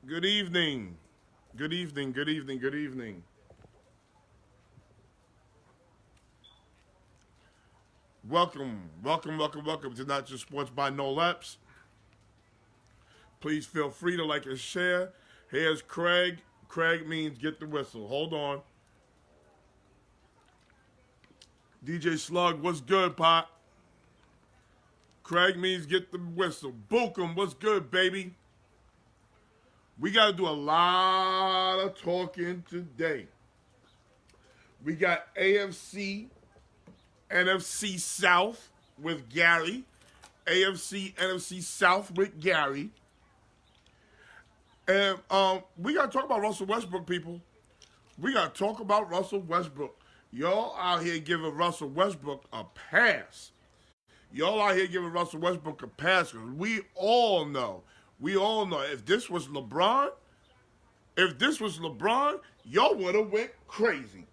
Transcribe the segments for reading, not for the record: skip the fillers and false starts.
Good evening. Good evening. Good evening. Good evening. Welcome to Not Just Sports by No Laps. Please feel free to like and share. Here's Craig. Craig means get the whistle. Hold on. DJ Slug, what's good, Pop? Craig means get the whistle. Bookum, what's good, baby? We got to do a lot of talking today. We got AFC Nfc South with Gary. AFC Nfc South with Gary. And we got to talk about Russell Westbrook, people. We got to talk about Russell Westbrook. Y'all out here giving Russell Westbrook a pass. Y'all out here giving Russell Westbrook a pass because we all know, if this was LeBron, y'all would have went crazy.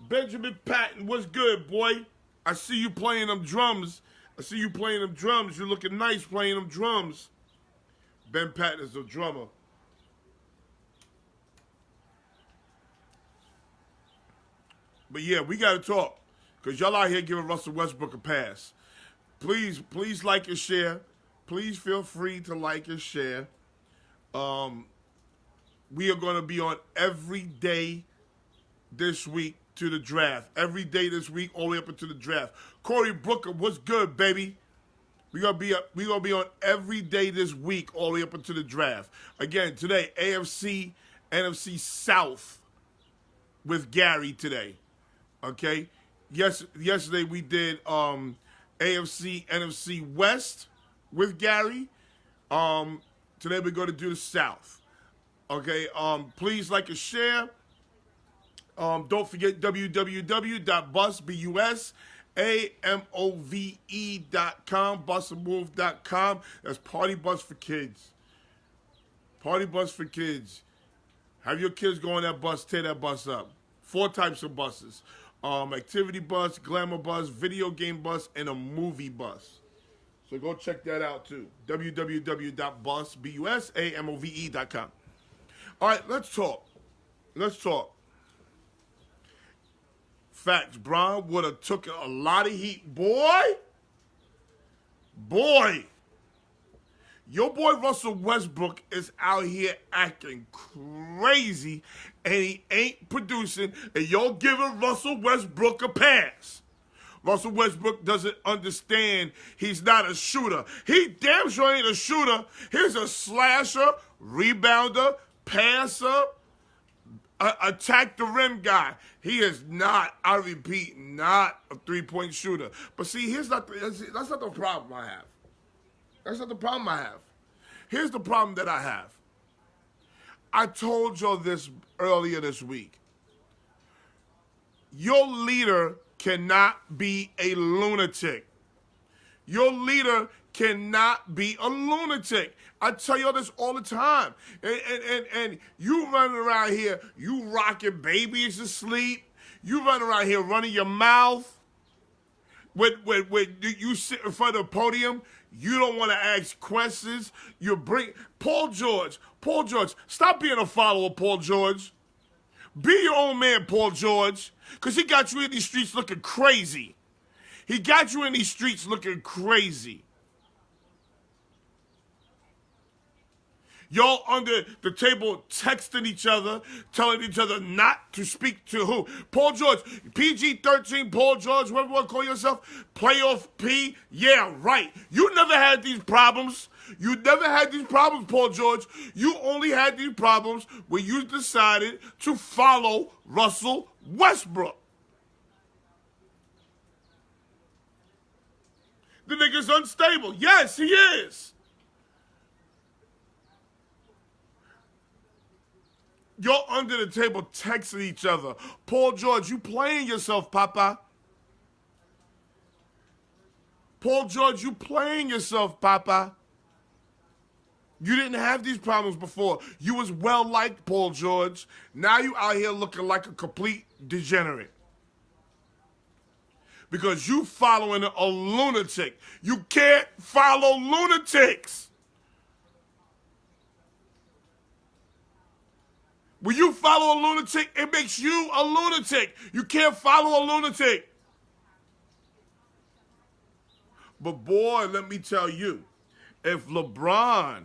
Benjamin Patton, what's good, boy? I see you playing them drums. You're looking nice playing them drums. Ben Patton is a drummer. But yeah, we got to talk because y'all out here giving Russell Westbrook a pass. Please like and share. Please feel free to like and share. We are going to be on every day this week to the draft. Every day this week, all the way up until the draft. Corey Brooker, what's good, baby? We're gonna be on every day this week, all the way up until the draft. Again, today, AFC Nfc South with Gary today. Okay? Yesterday we did AFC NFC West with Gary. Today we're going to do the South. Okay? Please like and share. Don't forget www.busbusAMOVE.com, busandmove.com. That's Party Bus for Kids. Party Bus for Kids. Have your kids go on that bus, tear that bus up. 4 types of buses. Activity bus, glamour bus, video game bus, and a movie bus. So go check that out too. www.busAMOVE.com. All right, let's talk. Facts, Bron would have took a lot of heat. Boy, your boy Russell Westbrook is out here acting crazy, and he ain't producing, and y'all giving Russell Westbrook a pass. Russell Westbrook doesn't understand he's not a shooter. He damn sure ain't a shooter. He's a slasher, rebounder, passer, attack the rim guy. He is not, I repeat, not a three-point shooter. But see, that's not the problem I have. Here's the problem that I have. I told y'all this earlier this week. Your leader cannot be a lunatic. I tell y'all this all the time. And you running around here, you rocking babies to sleep. You running around here running your mouth. When you sit in front of the podium, you don't want to ask questions. You bring Paul George, stop being a follower, Paul George. Be your own man, Paul George, because he got you in these streets looking crazy. Y'all under the table texting each other, telling each other not to speak to who? Paul George, PG-13, Paul George, whatever you want to call yourself, playoff P, yeah, right. You never had these problems. Paul George. You only had these problems when you decided to follow Russell Westbrook. The nigga's unstable. Yes, he is. You're under the table texting each other. Paul George, you playing yourself, Papa. You didn't have these problems before. You was well-liked, Paul George. Now you out here looking like a complete degenerate. because you following a lunatic. You can't follow lunatics. When you follow a lunatic, it makes you a lunatic. You can't follow a lunatic. But boy, let me tell you, if LeBron,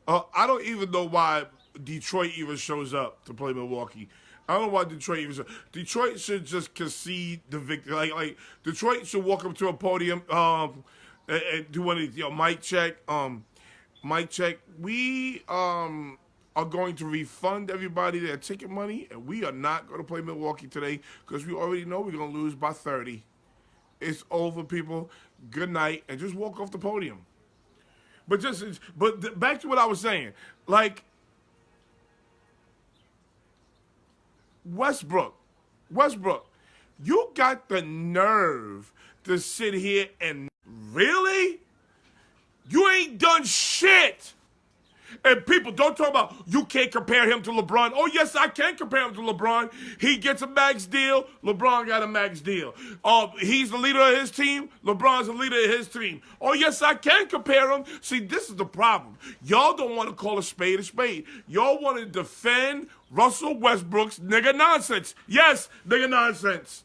I don't even know why Detroit even shows up to play Milwaukee. I don't know why Detroit even shows up. Detroit should just concede the victory. Like Detroit should walk up to a podium and do one of these, mic check. Mic check. We are going to refund everybody their ticket money, and we are not going to play Milwaukee today because we already know we're going to lose by 30. It's over, people. Good night, and just walk off the podium. But back to what I was saying. Like, Westbrook, you got the nerve to sit here and really? You ain't done shit. And people don't talk about you can't compare him to LeBron. Oh, yes, I can compare him to LeBron. He gets a max deal. LeBron got a max deal. He's the leader of his team. LeBron's the leader of his team. Oh, yes, I can compare him. See, this is the problem. Y'all don't want to call a spade a spade. Y'all want to defend Russell Westbrook's nigga nonsense. Yes, nigga nonsense.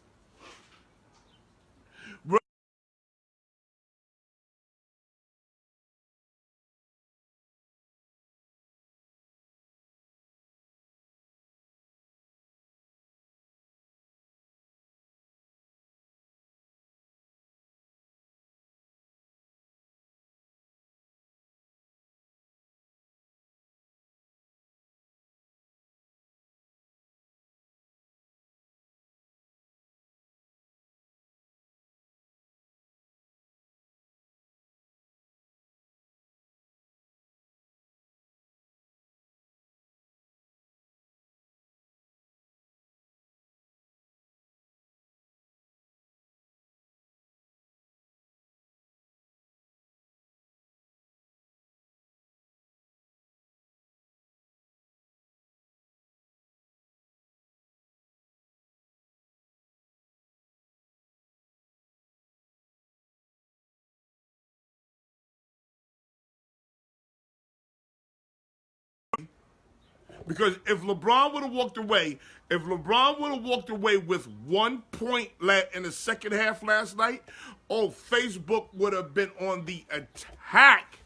Because if LeBron would have walked away, with 1 point in the second half last night, Facebook would have been on the attack.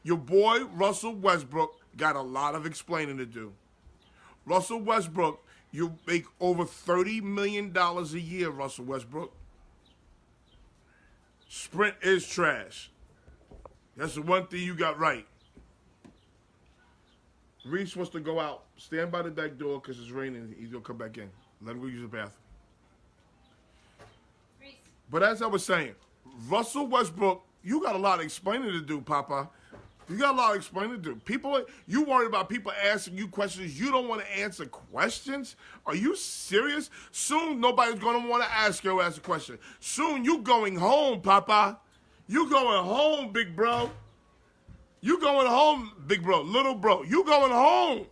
Your boy, Russell Westbrook, got a lot of explaining to do. Russell Westbrook, you make over $30 million a year, Russell Westbrook. Sprint is trash. That's the one thing you got right. Reese wants to go out. Stand by the back door because it's raining. He's going to come back in. Let him go use the bathroom. Reese. But as I was saying, Russell Westbrook, you got a lot of explaining to do, Papa. You got a lot of explaining to do. People, you worried about people asking you questions. You don't want to answer questions? Are you serious? Soon, nobody's going to want to ask you a question. Soon, you going home, Papa. You going home, big bro. You going home, big bro, little bro. You going home.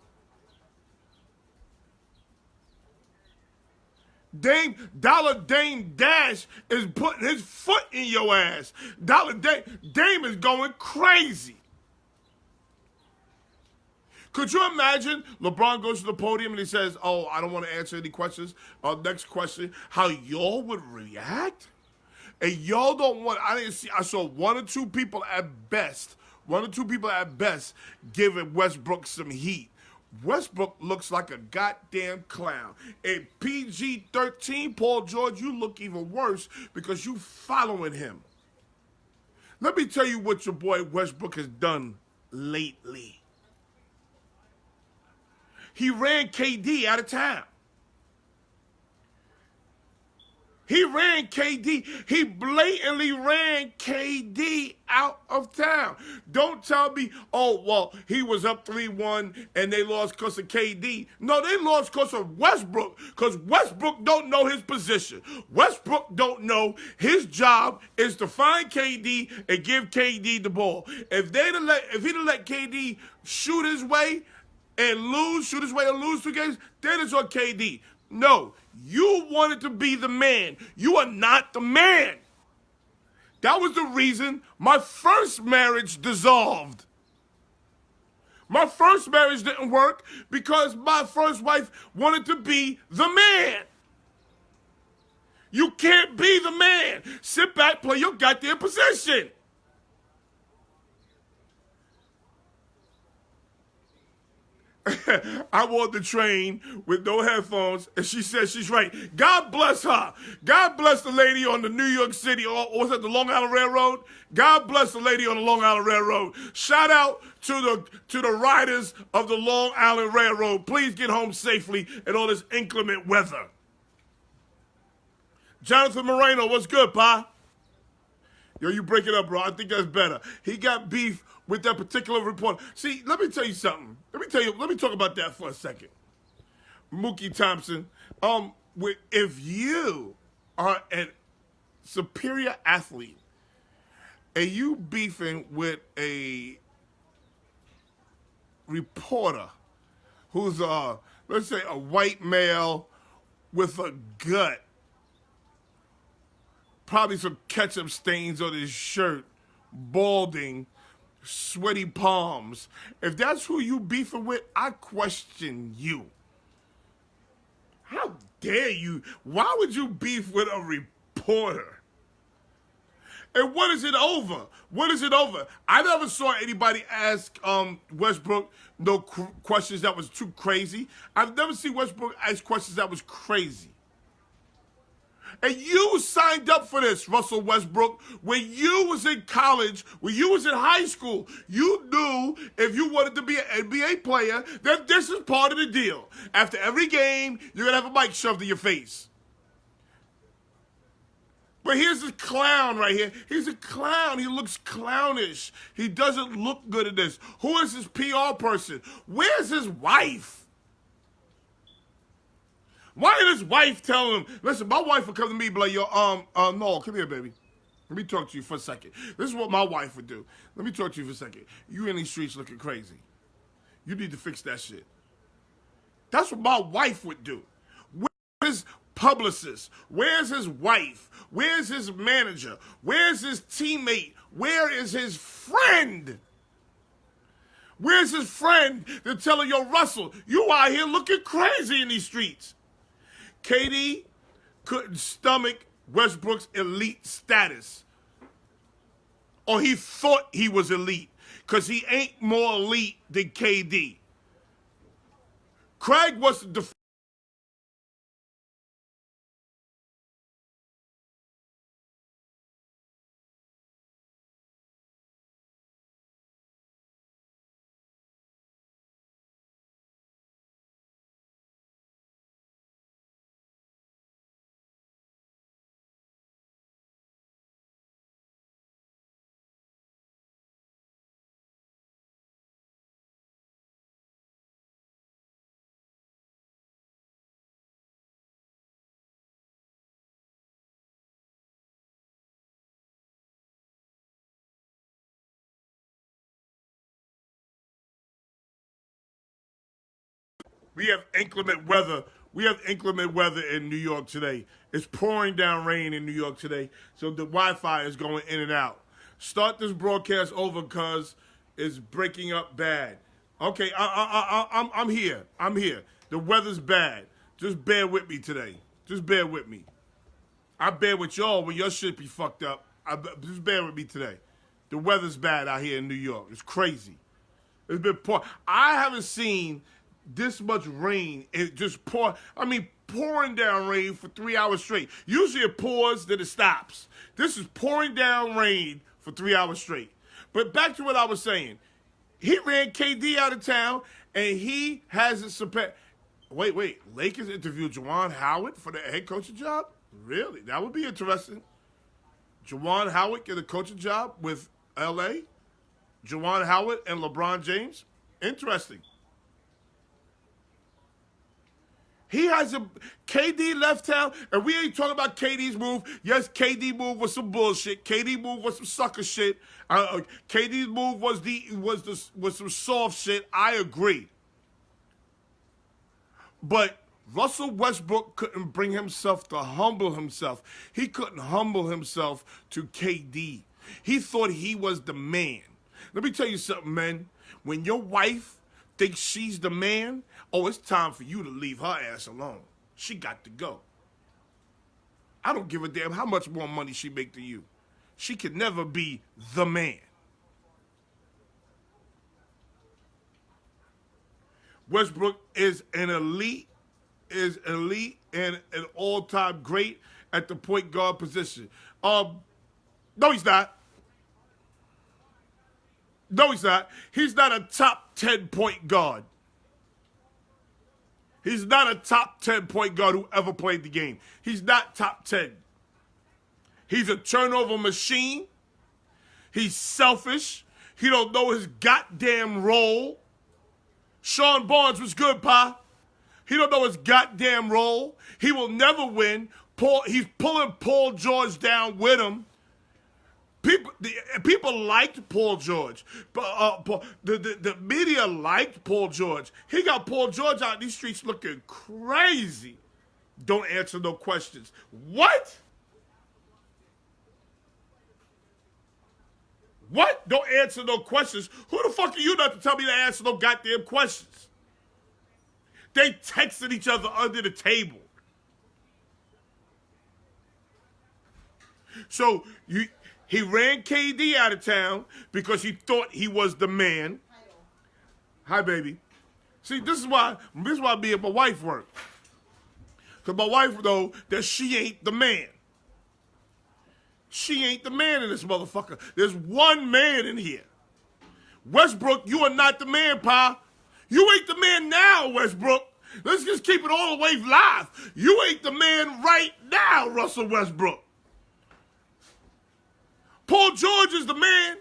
Dame Dash is putting his foot in your ass. Dame is going crazy. Could you imagine LeBron goes to the podium and he says, oh, I don't want to answer any questions. Next question, how y'all would react? And y'all don't want, I saw one or two people at best giving Westbrook some heat. Westbrook looks like a goddamn clown. And PG-13, Paul George, you look even worse because you following him. Let me tell you what your boy Westbrook has done lately. He ran KD out of town. He ran KD. He blatantly ran KD out of town. Don't tell me, oh, well, he was up 3-1 and they lost because of KD. No, they lost because of Westbrook, because Westbrook don't know his position. Westbrook don't know his job is to find KD and give KD the ball. If he'd have let KD shoot his way and lose 2 games, then it's on KD. No, You wanted to be the man. You are not the man. That was the reason my first marriage dissolved. My first marriage didn't work because my first wife wanted to be the man. You can't be the man. Sit back, play your goddamn position. I walked the train with no headphones, and she said she's right. God bless her. God bless the lady on the New York City, or was that the Long Island Railroad? God bless the lady on the Long Island Railroad. Shout out to the riders of the Long Island Railroad. Please get home safely in all this inclement weather. Jonathan Moreno, what's good, Pa? Yo, you break it up, bro. I think that's better. He got beef with that particular report. See, let me tell you something. Let me talk about that for a second. Mookie Thompson, if you are a superior athlete and you beefing with a reporter who's let's say a white male with a gut, probably some ketchup stains on his shirt, balding, sweaty palms. If that's who you beefing with, I question you. How dare you? Why would you beef with a reporter? And what is it over? What is it over? I never saw anybody ask Westbrook no questions that was too crazy. I've never seen Westbrook ask questions that was crazy. And you signed up for this, Russell Westbrook. When you was in college, when you was in high school, you knew if you wanted to be an NBA player, that this is part of the deal. After every game, you're going to have a mic shoved in your face. But here's this clown right here. He's a clown. He looks clownish. He doesn't look good at this. Who is his PR person? Where's his wife? Why did his wife tell him, listen, my wife would come to me and be like, yo, no, come here, baby. Let me talk to you for a second. This is what my wife would do. Let me talk to you for a second. You in these streets looking crazy. You need to fix that shit. That's what my wife would do. Where's his publicist? Where's his wife? Where's his manager? Where's his teammate? Where is his friend? Where's his friend to tell her, yo, Russell, you out here looking crazy in these streets? KD couldn't stomach Westbrook's elite status. Or he thought he was elite. Because he ain't more elite than KD. Craig was the We have inclement weather. We have inclement weather in New York today. It's pouring down rain in New York today, so the Wi-Fi is going in and out. Start this broadcast over because it's breaking up bad. Okay, I'm here. I'm here. The weather's bad. Just bear with me today. Just bear with me. I bear with y'all when your shit be fucked up. Just bear with me today. The weather's bad out here in New York. It's crazy. It's been poor. I haven't seen this much rain. It just pouring down rain for 3 hours straight. Usually it pours, then it stops. This is pouring down rain for 3 hours straight. But back to what I was saying. He ran KD out of town, and he hasn't surpassed. Wait. Lakers interviewed Juwan Howard for the head coaching job? Really? That would be interesting. Juwan Howard get a coaching job with L.A.? Juwan Howard and LeBron James? Interesting. He has KD left town, and we ain't talking about KD's move. Yes, KD move was some bullshit. KD move was some sucker shit. KD's move was some soft shit. I agree. But Russell Westbrook couldn't bring himself to humble himself. He couldn't humble himself to KD. He thought he was the man. Let me tell you something, man. When your wife thinks she's the man, oh, it's time for you to leave her ass alone. She got to go. I don't give a damn how much more money she make than you. She could never be the man. Westbrook is elite and an all-time great at the point guard position. No, he's not. No, he's not. He's not a top 10 point guard. He's not a top 10 point guard who ever played the game. He's not top 10. He's a turnover machine. He's selfish. He don't know his goddamn role. Sean Barnes was good, Pa. He don't know his goddamn role. He will never win. He's pulling Paul George down with him. People liked Paul George. The media liked Paul George. He got Paul George out in these streets looking crazy. Don't answer no questions. What? What? Don't answer no questions. Who the fuck are you not to tell me to answer no goddamn questions? They texted each other under the table. So he ran KD out of town because he thought he was the man. Hi, baby. See, this is why me and my wife work. Because my wife know that she ain't the man. She ain't the man in this motherfucker. There's one man in here. Westbrook, you are not the man, Pa. You ain't the man now, Westbrook. Let's just keep it all the way live. You ain't the man right now, Russell Westbrook. Paul George is the man.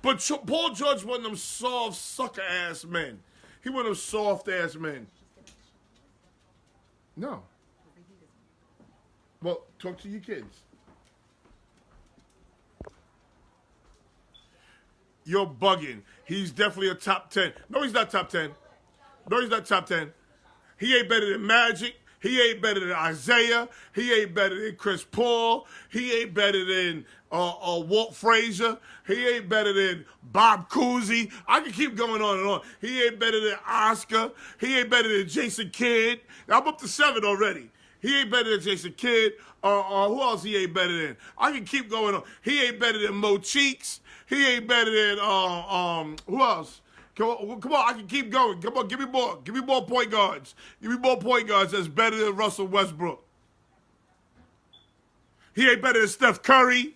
But Paul George one of them soft, sucker-ass men. He one of them soft-ass men. No. Well, talk to your kids. You're bugging. He's definitely a top 10. No, he's not top 10. No, he's not top 10. He ain't better than Magic. He ain't better than Isaiah. He ain't better than Chris Paul. He ain't better than Walt Frazier. He ain't better than Bob Cousy. I can keep going on and on. He ain't better than Oscar. He ain't better than Jason Kidd. I'm up to 7 already. He ain't better than Jason Kidd. Who else he ain't better than? I can keep going on. He ain't better than Mo Cheeks. He ain't better than who else? Come on, I can keep going. Come on, give me more. Give me more point guards. Give me more point guards that's better than Russell Westbrook. He ain't better than Steph Curry.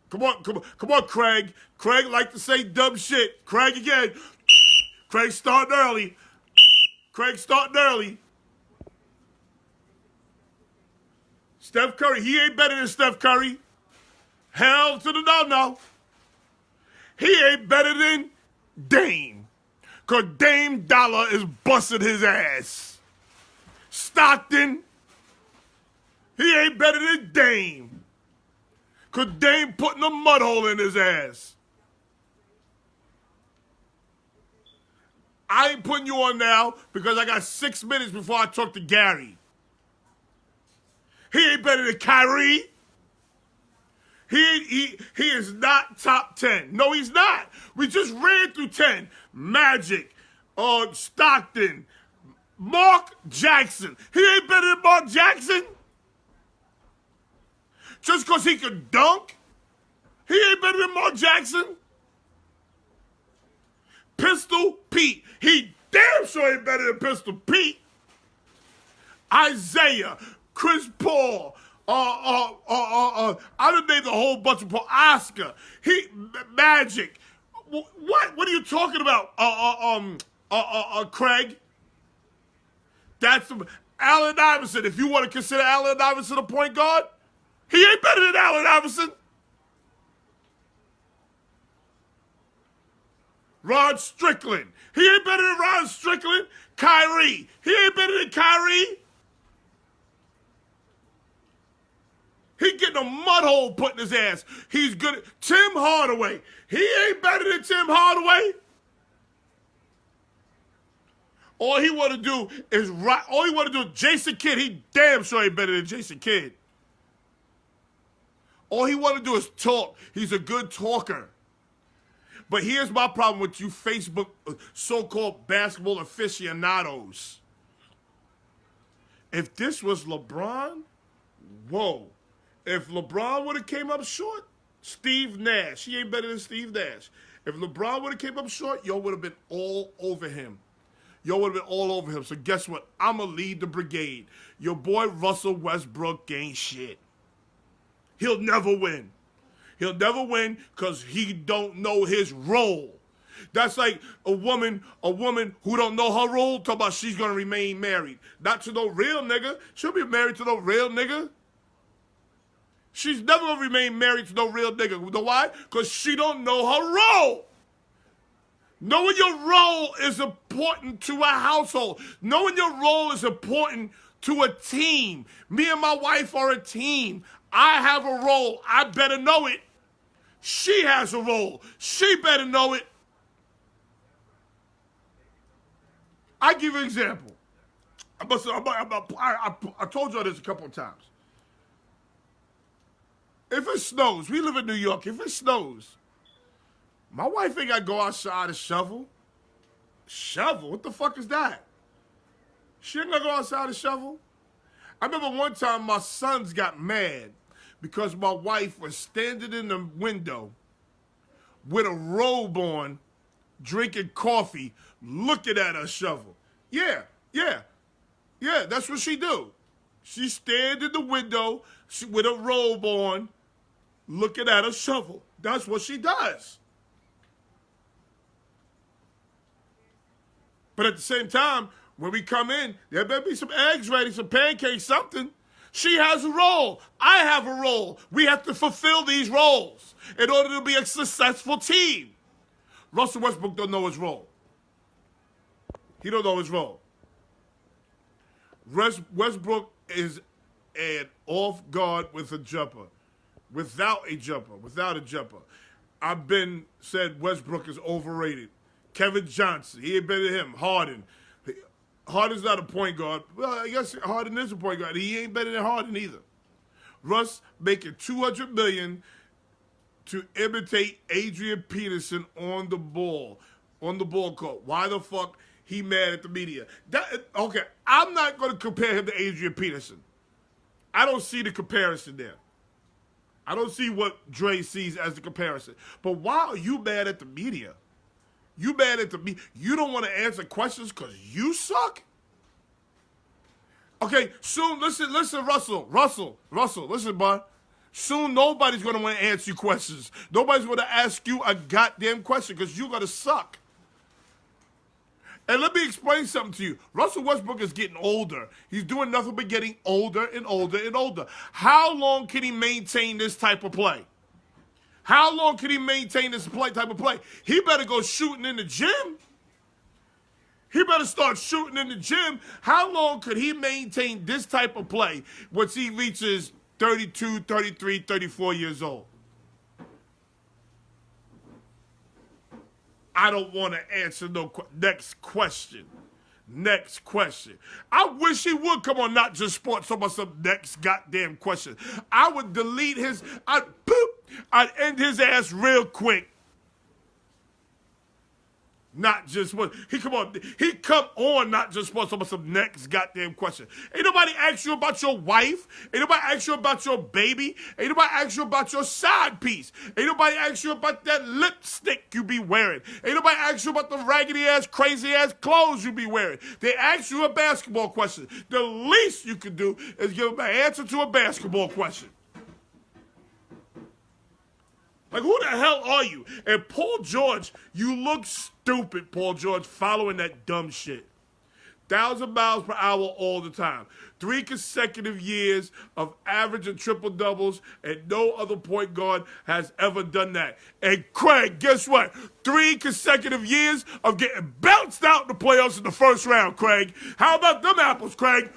Come on, Craig. Craig like to say dumb shit. Craig again. Craig starting early. Craig starting early. Steph Curry, he ain't better than Steph Curry. Hell to the no. He ain't better than Dame. Because Dame Dollar is busting his ass. Stockton, he ain't better than Dame. Because Dame putting a mud hole in his ass. I ain't putting you on now because I got 6 minutes before I talk to Gary. He ain't better than Kyrie. He is not top 10. No, he's not. We just ran through 10. Magic, Stockton, Mark Jackson. He ain't better than Mark Jackson. Just because he can dunk, he ain't better than Mark Jackson. Pistol Pete. He damn sure ain't better than Pistol Pete. Isaiah, Chris Paul, I done named a whole bunch of Paul. Oscar, Magic. What are you talking about? Craig. That's Allen Iverson. If you want to consider Allen Iverson a point guard, he ain't better than Allen Iverson. Rod Strickland. He ain't better than Rod Strickland. Kyrie. He ain't better than Kyrie. He getting a mud hole put in his ass. He's good. Tim Hardaway. He ain't better than Tim Hardaway. All he want to do is rock. All he want to do is Jason Kidd. He damn sure ain't better than Jason Kidd. All he want to do is talk. He's a good talker. But here's my problem with you Facebook so-called basketball aficionados. If this was LeBron, whoa. If LeBron would have came up short, Steve Nash, he ain't better than Steve Nash. If LeBron would have came up short, y'all would have been all over him. Y'all would have been all over him. So guess what? I'm going to lead the brigade. Your boy Russell Westbrook ain't shit. He'll never win. He'll never win because he don't know his role. That's like a woman who don't know her role, talk about she's going to remain married. Not to no real nigga. She'll be married to no real nigga. She's never going to remain married to no real nigga. You know why? Because she don't know her role. Knowing your role is important to a household. Knowing your role is important to a team. Me and my wife are a team. I have a role. I better know it. She has a role. She better know it. I give you an example. I told y'all this a couple of times. If it snows, we live in New York. If it snows, my wife ain't got to go outside and shovel. Shovel? What the fuck is that? She ain't got to go outside and shovel. I remember one time my sons got mad because my wife was standing in the window with a robe on, drinking coffee, looking at her shovel. Yeah, that's what she do. She stand in the window with a robe on, looking at her shovel. That's what she does. But at the same time, when we come in, there better be some eggs ready, some pancakes, something. She has a role. I have a role. We have to fulfill these roles in order to be a successful team. Russell Westbrook don't know his role. He don't know his role. Westbrook is an off guard with a jumper. Without a jumper. I've been said Westbrook is overrated. Kevin Johnson, he ain't better than him. Harden. Harden's not a point guard. Well, I guess Harden is a point guard. He ain't better than Harden either. Russ making $200 million to imitate Adrian Peterson on the ball court. Why the fuck he mad at the media? Okay, I'm not going to compare him to Adrian Peterson. I don't see the comparison there. I don't see what Dre sees as the comparison. But why are you mad at the media? You mad at the media? You don't want to answer questions because you suck? Okay, soon, listen, Russell, listen, bud. Soon nobody's going to want to answer you questions. Nobody's going to ask you a goddamn question because you're going to suck. And let me explain something to you. Russell Westbrook is getting older. He's doing nothing but getting older and older and older. How long can he maintain this type of play? How long can he maintain this type of play? He better go shooting in the gym. He better start shooting in the gym. How long could he maintain this type of play once he reaches 32, 33, 34 years old? I don't want to answer no next question. Next question. I wish he would come on Not Just Sports talking about some next goddamn question. I would delete his, I'd end his ass real quick. Not Just Sports. He come on Not Just Sports talking about some next goddamn question. Ain't nobody ask you about your wife. Ain't nobody ask you about your baby. Ain't nobody ask you about your side piece. Ain't nobody ask you about that lipstick you be wearing. Ain't nobody ask you about the raggedy ass, crazy ass clothes you be wearing. They ask you a basketball question. The least you can do is give them an answer to a basketball question. Like, who the hell are you? And Paul George, you look stupid, Paul George, following that dumb shit. 1,000 miles per hour all the time. 3 consecutive years of average and triple doubles, and no other point guard has ever done that. And Craig, guess what? 3 consecutive years of getting bounced out in the playoffs in the first round, Craig. How about them apples, Craig?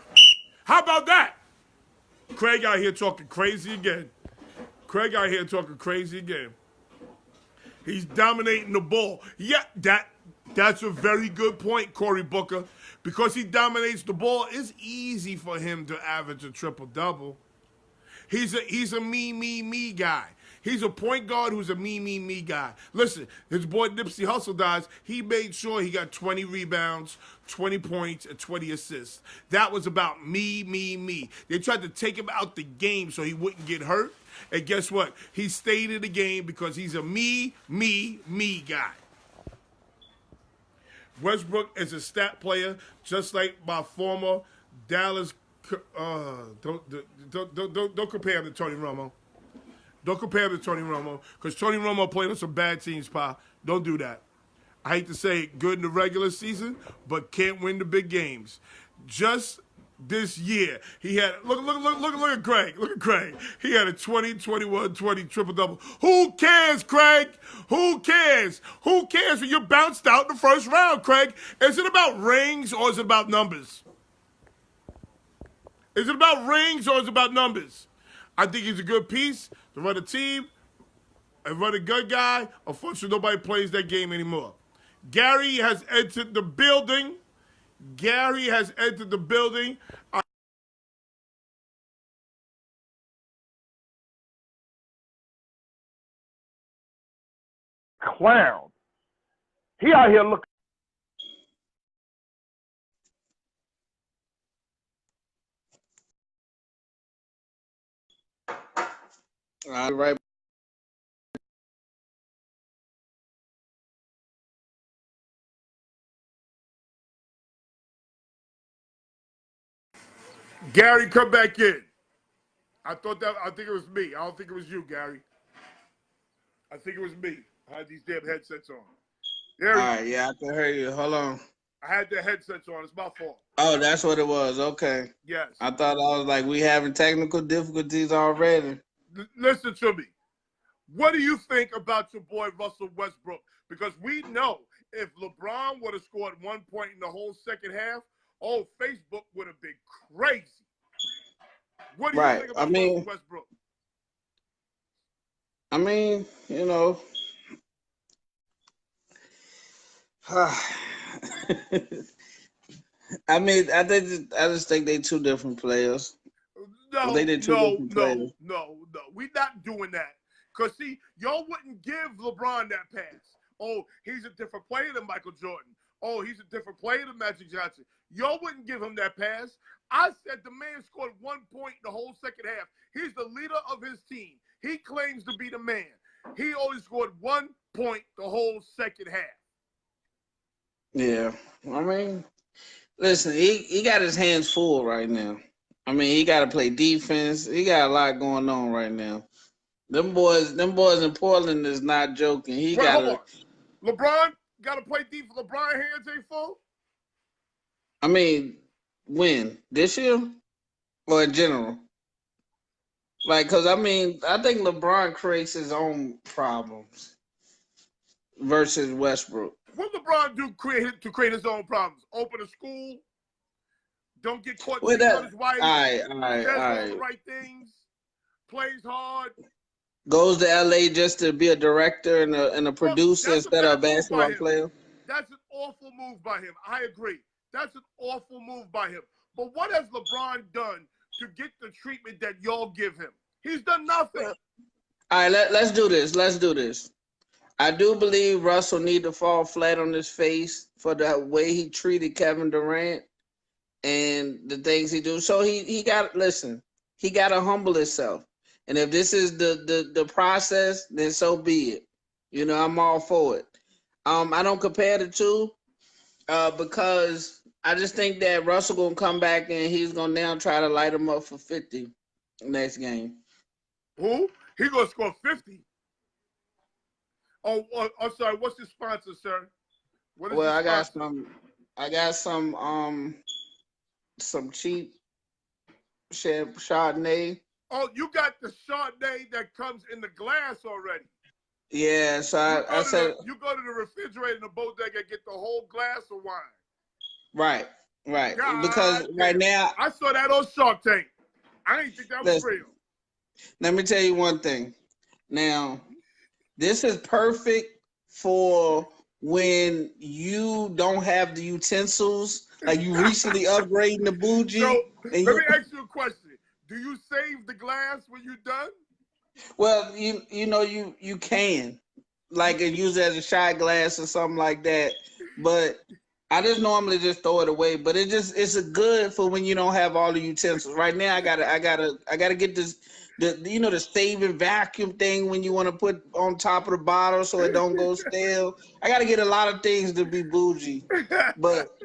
How about that? Craig out here talking crazy again. He's dominating the ball. Yeah, that's a very good point, Cory Booker. Because he dominates the ball, it's easy for him to average a triple-double. He's a me guy. He's a point guard who's a me guy. Listen, his boy Nipsey Hussle dies. He made sure he got 20 rebounds, 20 points, and 20 assists. That was about me. They tried to take him out the game so he wouldn't get hurt. And guess what? He stayed in the game because he's a me guy. Westbrook is a stat player, just like my former Dallas. Don't compare him to Tony Romo. Don't compare him to Tony Romo, because Tony Romo played on some bad teams, Pa. Don't do that. I hate to say it, good in the regular season, but can't win the big games. Just this year, he had look at Craig. Look at Craig. He had a 20, 21, 20 triple-double. Who cares, Craig? Who cares? Who cares when you're bounced out in the first round, Craig? Is it about rings or is it about numbers? Is it about rings or is it about numbers? I think he's a good piece to run a team and run a good guy. Unfortunately, nobody plays that game anymore. Gary has entered the building. Clown. He out here looking. All right. Gary, come back in. I think it was me. I don't think it was you, Gary. I think it was me. I had these damn headsets on. All right, yeah, I can hear you. Hold on. I had the headsets on. It's my fault. Oh, that's what it was. Okay. Yes. I thought I was like, we having technical difficulties already. Listen to me. What do you think about your boy Russell Westbrook? Because we know if LeBron would have scored 1 point in the whole second half, Facebook would have been crazy. What do you think about Russell Westbrook? I mean, you know, I mean, I just think they two different players. No, they did two different players. No. We're not doing that. Because, see, y'all wouldn't give LeBron that pass. Oh, he's a different player than Michael Jordan. Oh, he's a different player than Magic Johnson. Y'all wouldn't give him that pass. I said the man scored 1 point in the whole second half. He's the leader of his team. He claims to be the man. He only scored 1 point the whole second half. Yeah. I mean, listen, he got his hands full right now. I mean, he got to play defense. He got a lot going on right now. Them boys in Portland is not joking. Hold on. LeBron got to play defense. LeBron hands ain't full? I mean, when? This year? Or in general? Like, because, I mean, I think LeBron creates his own problems versus Westbrook. What LeBron do to create his own problems? Open a school? Don't get caught with on his wife? All right. All the right things? Plays hard? Goes to LA just to be a director and a producer instead of a basketball player? That's an awful move by him. I agree. That's an awful move by him. But what has LeBron done to get the treatment that y'all give him? He's done nothing. All right, let's do this. I do believe Russell need to fall flat on his face for the way he treated Kevin Durant and the things he do. So he got to humble himself. And if this is the process, then so be it. You know, I'm all for it. I don't compare the two because I just think that Russell gonna come back and he's gonna now try to light him up for 50 next game. Who? He gonna score 50? Oh, I'm sorry. What's his sponsor, sir? I got some cheap Chardonnay. Oh, you got the Chardonnay that comes in the glass already. Yeah, so I said you go to the refrigerator in the bodega and get the whole glass of wine. Right. God, because right now I saw that on Shark Tank. I didn't think that was real. Let me tell you one thing. Now, this is perfect for when you don't have the utensils, like you recently upgrading the bougie. So and let me ask you a question. Do you save the glass when you're done? Well, you can like use it as a shot glass or something like that, but I just normally just throw it away. But it's a good for when you don't have all the utensils. Right now, I gotta get this the saving vacuum thing when you want to put on top of the bottle so it don't go stale. I gotta get a lot of things to be bougie, but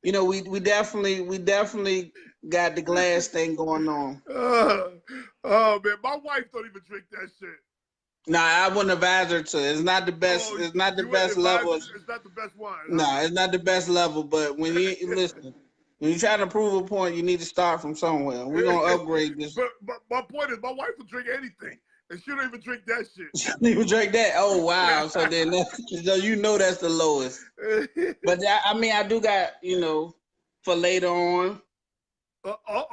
we definitely got the glass thing going on. Oh man, my wife don't even drink that shit. Nah, I wouldn't advise her to. It's not the best. Oh, It's not the you wouldn't best advise level. her? It's not the best wine. Huh? Nah, it's not the best level. But when you listen, when you try to prove a point, you need to start from somewhere. We're gonna upgrade this. But my point is, my wife will drink anything, and she don't even drink that shit. She don't even drink that. Oh wow! So then, so that's the lowest. But I do got for later on.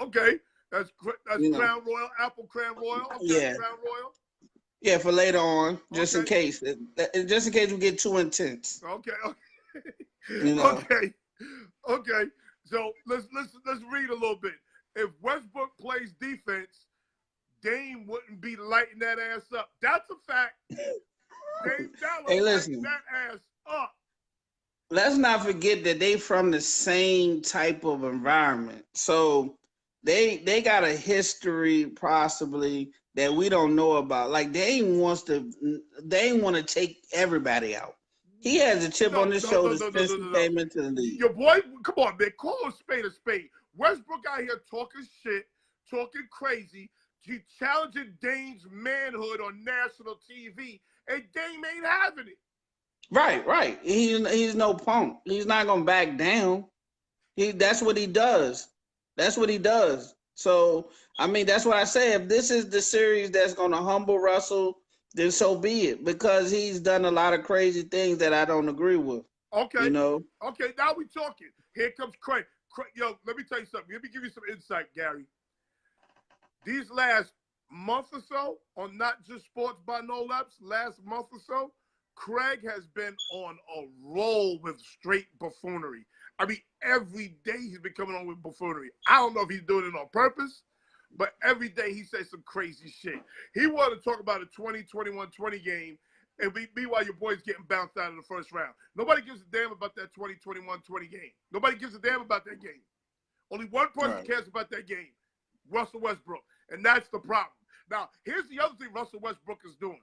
Okay, that's Crown Royal, Apple Crown Royal. Okay, yeah, Crown Royal. Yeah, for later on, just in case we get too intense. Okay. Okay. Okay. So let's read a little bit. If Westbrook plays defense, Dame wouldn't be lighting that ass up. That's a fact. Dame Dollar lighting that ass up. Let's not forget that they from the same type of environment. So they got a history possibly that we don't know about. Like Dame want to take everybody out. He has a chip on his shoulder since he came into the league. Your boy, come on, man, call a spade a spade. Westbrook out here talking shit, talking crazy. He challenging Dame's manhood on national TV, and Dame ain't having it. Right. He's no punk. He's not gonna back down. That's what he does. So I mean, that's what I say. If this is the series that's gonna humble Russell, then so be it. Because he's done a lot of crazy things that I don't agree with. Okay. Okay. Now we talking. Here comes Craig. Yo, let me tell you something. Let me give you some insight, Gary. These last month or so, on Not Just Sports by No Laps, last month or so, Craig has been on a roll with straight buffoonery. I mean, every day he's been coming on with buffoonery. I don't know if he's doing it on purpose, but every day he says some crazy shit. He wanted to talk about a 20-21-20 game, and meanwhile your boy's getting bounced out of the first round. Nobody gives a damn about that 20-21-20 game. Nobody gives a damn about that game. Only one person cares about that game, Russell Westbrook, and that's the problem. Now, here's the other thing Russell Westbrook is doing.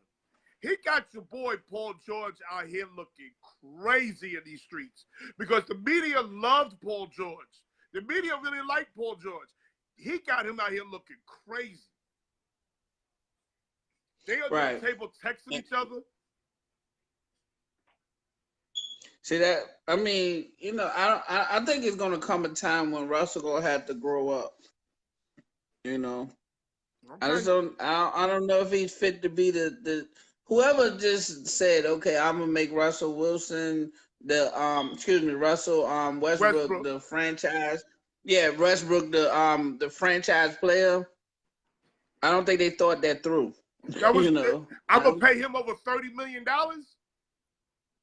He got your boy Paul George out here looking crazy in these streets because the media loved Paul George. The media really liked Paul George. He got him out here looking crazy. They are on the table texting each other. See that? I mean, I think it's gonna come a time when Russell gonna have to grow up. Okay. I don't know if he's fit to be the whoever just said, okay, I'm gonna make Russell Wilson Russell Westbrook the franchise. Yeah, Westbrook the franchise player. I don't think they thought that through. I'm gonna pay him over $30 million.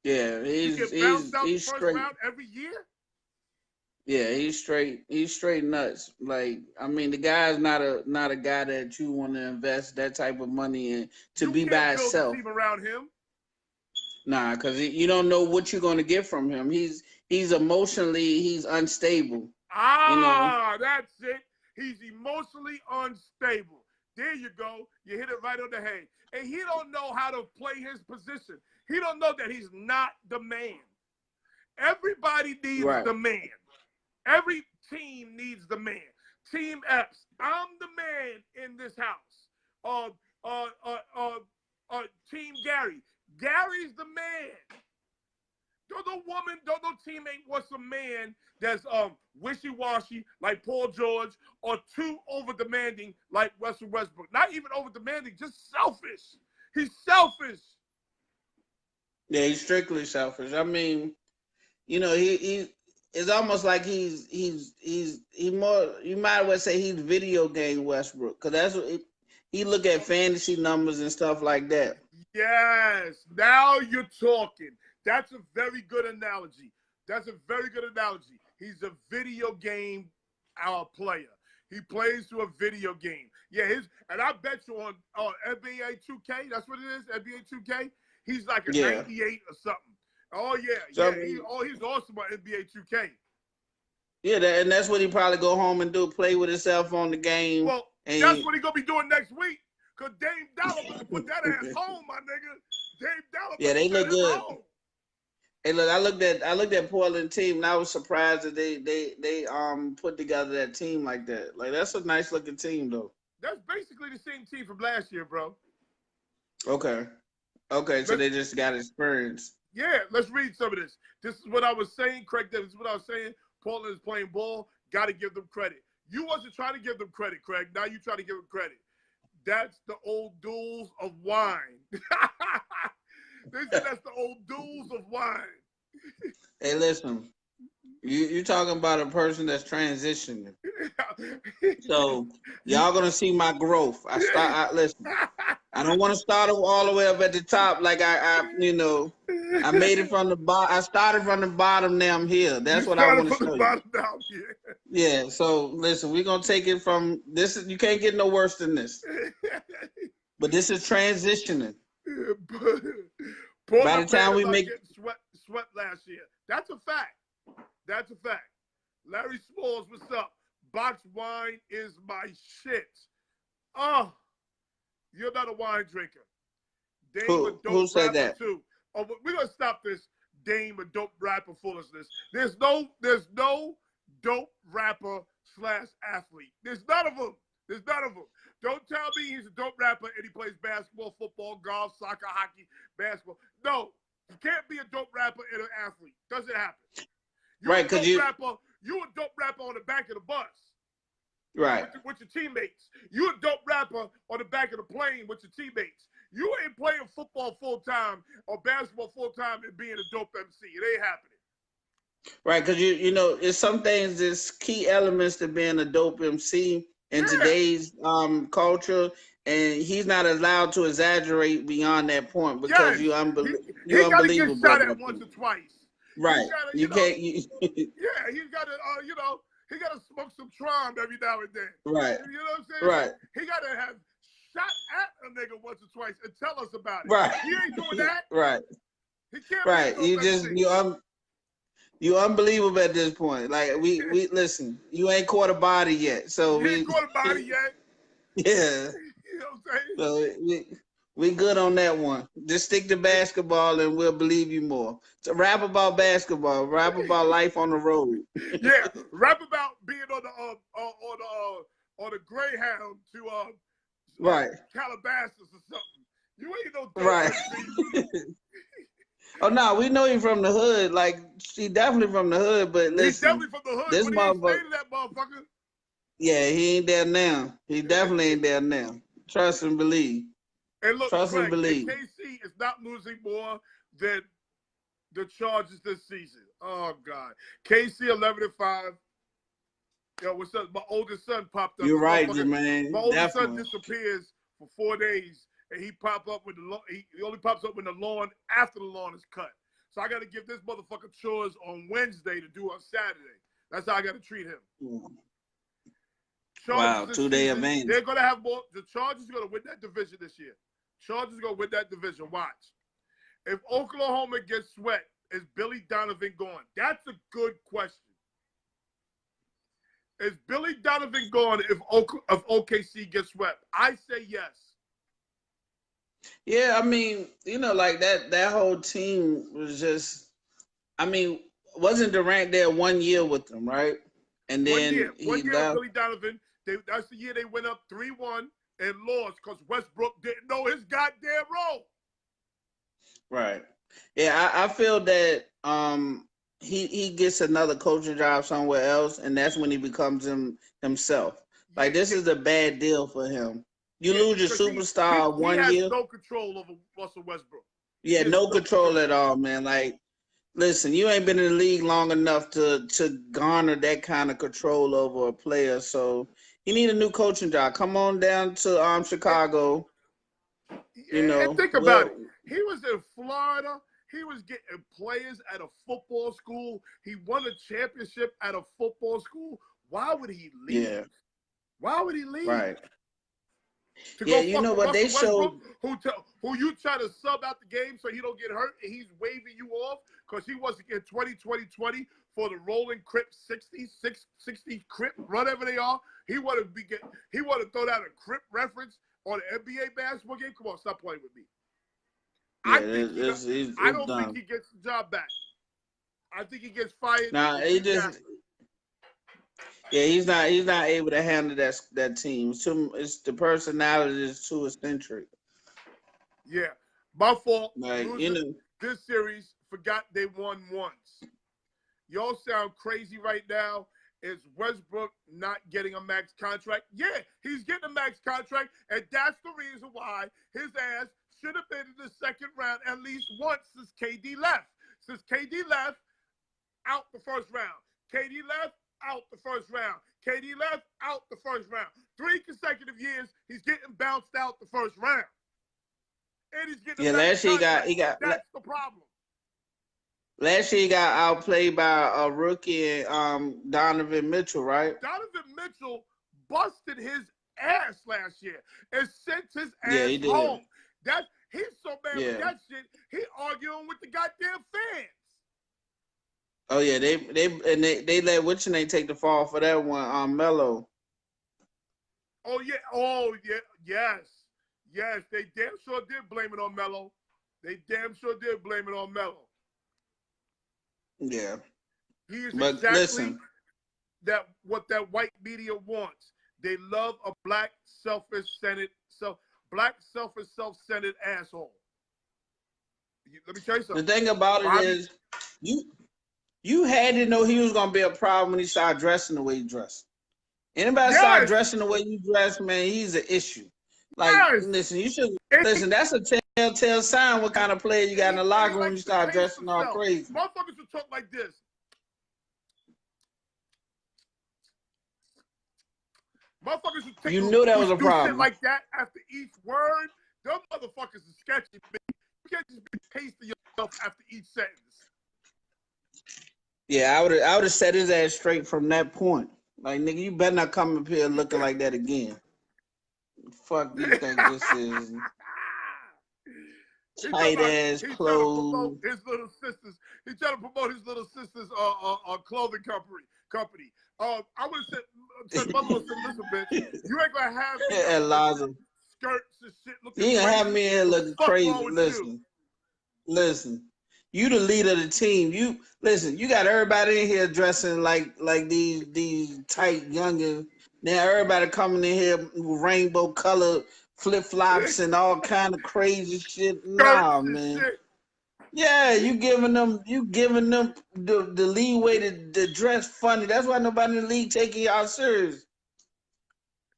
Yeah, he's straight round every year. Yeah, he's straight nuts. Like, I mean, the guy's not a guy that you want to invest that type of money in to be by himself. You can't build a team around him. Nah, because you don't know what you're going to get from him. He's emotionally unstable. That's it. He's emotionally unstable. There you go. You hit it right on the head. And he don't know how to play his position. He don't know that he's not the man. Everybody needs the man. Every team needs the man. Team X, I'm the man in this house. Team Gary, Gary's the man. No teammate wants a man that's wishy-washy like Paul George or too over-demanding like Russell Westbrook. Not even over-demanding, just selfish. He's selfish. Yeah, he's strictly selfish. I mean, he it's almost like he's more. You might as well say he's video game Westbrook, because that's what he look at fantasy numbers and stuff like that. Yes, now you're talking. That's a very good analogy. That's a very good analogy. He's a video game player. He plays to a video game. Yeah, and I bet you on NBA 2K, that's what it is, NBA 2K, he's like a 98 or something. Oh, yeah. So, he's awesome on NBA 2K. Yeah, and that's what he probably go home and do, play with himself on the game. Well, that's what he going to be doing next week, because Dame Dollar better put that ass home, my nigga. Dame Dollar better they look good. home. Hey, look, I looked at Portland team, and I was surprised that they put together that team like that. Like, that's a nice looking team, though. That's basically the same team from last year, bro. Okay, so they just got experience. Yeah, let's read some of this. This is what I was saying, Craig. This is what I was saying. Portland is playing ball. Got to give them credit. You wasn't trying to give them credit, Craig. Now you try to give them credit. That's the old duels of wine. That's the old duels of wine. Hey, listen, you talking about a person that's transitioning. So y'all gonna see my growth. Listen, I don't want to start all the way up at the top like I made it from the bottom. I started from the bottom. Now I'm here. That's what I want to show you. Yeah. So listen, we're gonna take it from this. You can't get no worse than this. But this is transitioning. By the time we make sweat last year, that's a fact. That's a fact. Larry Smalls, what's up? Boxed wine is my shit. Oh, you're not a wine drinker. Dame who said that? Too. Oh, but we're gonna stop this Dame a dope rapper foolishness. There's no dope rapper / athlete. There's none of them. Don't tell me he's a dope rapper and he plays basketball, football, golf, soccer, hockey, basketball. No, you can't be a dope rapper and an athlete. Doesn't happen. You a dope rapper on the back of the bus. Right. With your teammates. You a dope rapper on the back of the plane with your teammates. You ain't playing football full-time or basketball full-time and being a dope MC. It ain't happening. Right, because it's some things, there's key elements to being a dope MC in today's culture, and he's not allowed to exaggerate beyond that point because you're unbelievable. He got to get shot at once or twice. Right. He's got to, he got to smoke some Tron every now and then. Right. You know what I'm saying? Right. He got to have shot at a nigga once or twice and tell us about it. Right. He ain't doing that. Right. He can't. Right. You unbelievable at this point. Like we listen. You ain't caught a body yet, so you ain't caught a body yet. Yeah. You know what I'm saying? So we good on that one. Just stick to basketball, and we'll believe you more. So rap about basketball. Rap about life on the road. Yeah. Rap about being on the Greyhound to right Calabasas or something. You ain't no right. Oh no, we know you from the hood. Like she definitely from the hood, but listen, he's definitely from the hood. This motherfucker, that motherfucker. Yeah, he ain't there now. He definitely ain't there now. Trust and believe. And look, trust and believe. KC is not losing more than the Chargers this season. Oh God, KC 11-5. Yo, what's up? My oldest son popped up. You're right, man. My oldest son disappears for 4 days. And he popped up with he only pops up when the lawn after the lawn is cut. So I got to give this motherfucker chores on Wednesday to do on Saturday. That's how I got to treat him. Wow, 2-day advantage. They're going to have more. The Chargers are going to win that division this year. Chargers are going to win that division. Watch. If Oklahoma gets swept, is Billy Donovan gone? That's a good question. Is Billy Donovan gone if OKC gets swept? I say yes. Yeah, I mean, like that whole team was just, I mean, wasn't Durant there 1 year with them, right? And then one year Billy Donovan, that's the year they went up 3-1 and lost because Westbrook didn't know his goddamn role. Right. Yeah, I feel that he gets another coaching job somewhere else, and that's when he becomes himself. Like, this is a bad deal for him. You lose your superstar 1 year. He has no control over Russell Westbrook. Yeah, no control at all, man. Like, listen, you ain't been in the league long enough to garner that kind of control over a player. So you need a new coaching job. Come on down to Chicago. And think about it. He was in Florida. He was getting players at a football school. He won a championship at a football school. Why would he leave? Yeah. Why would he leave? Right. To Yeah, go you fuck know with what Russell they showed. Westbrook, who you try to sub out the game so he don't get hurt, and he's waving you off because he wants to get 20-20-20 for the rolling Crip 60 Crip, whatever they are. He want to throw down a Crip reference on an NBA basketball game. Come on, stop playing with me. Yeah, I don't think he gets the job back. I think he gets fired. Nah, he's not able to handle that team. It's the personality is too eccentric. Yeah, my fault. Like, This series, forgot they won once. Y'all sound crazy right now. Is Westbrook not getting a max contract? Yeah, he's getting a max contract, and that's the reason why his ass should have been in the second round at least once since KD left. Since KD left, out the first round. KD left, out the first round. KD left, out the first round. 3 consecutive years, he's getting bounced out the first round. And he's getting last year that's the problem. Last year he got outplayed by a rookie, Donovan Mitchell, right? Donovan Mitchell busted his ass last year and sent his ass he did. home. He's so mad with Yeah. that shit. He arguing with the goddamn fans. Oh yeah, they let Witchenay take the fall for that one, Melo. Oh yeah, yes. They damn sure did blame it on Melo. Yeah. He is But exactly listen, what that white media wants. They love a black, self-centered asshole. Let me tell you something. the thing about it is, you had to know he was gonna be a problem when he started dressing the way he dressed. Anybody start dressing the way you dress, man, he's an issue. Like, listen, you should listen. That's a telltale sign what kind of player you got in the locker room. You start dressing all crazy. Motherfuckers will talk like this. Motherfuckers will take you knew that was a problem. Shit like that after each word. Them motherfuckers are sketchy. You can't just be pasting yourself after each sentence. Yeah, I would have set his ass straight from that point. Like, nigga, you better not come up here looking like that again. Fuck you think this is? Tight ass clothes. His little sisters. He's trying to promote his little sisters' clothing company. I would have said, my little sister, listen, bitch, you ain't gonna have skirts and shit looking crazy. You ain't gonna have me in here looking crazy. Listen. You the leader of the team. You got everybody in here dressing like these tight youngins. Now everybody coming in here with rainbow color flip-flops and all kind of crazy shit. Nah, man. Yeah, you giving them the leeway to dress funny. That's why nobody in the league taking y'all serious.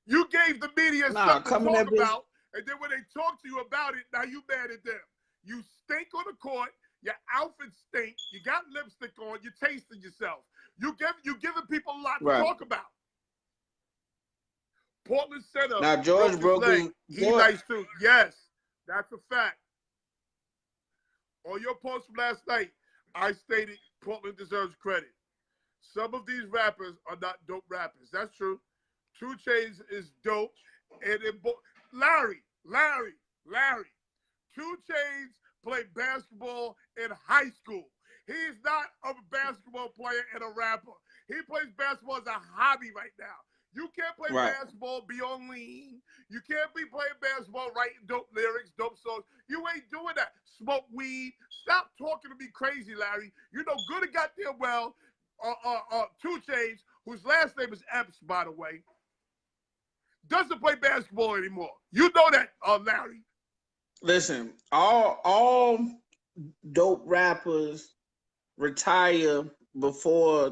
You gave the media something to talk about, and then when they talk to you about it, now you mad at them. You stink on the court. Your outfit stink. You got lipstick on. You're tasting yourself. You giving people a lot to talk about. Portland Center. Now George broke his. He's nice too. Yes, that's a fact. On your post from last night, I stated Portland deserves credit. Some of these rappers are not dope rappers. That's true. 2 Chainz is dope. And Larry. 2 Chainz played basketball in high school. He's not a basketball player and a rapper. He plays basketball as a hobby right now. You can't play basketball, be on lean. You can't be playing basketball, writing dope lyrics, dope songs. You ain't doing that. Smoke weed. Stop talking to me crazy, Larry. You know good and goddamn well 2 Chainz, whose last name is Epps, by the way, doesn't play basketball anymore. You know that, Larry. Listen, all dope rappers retire before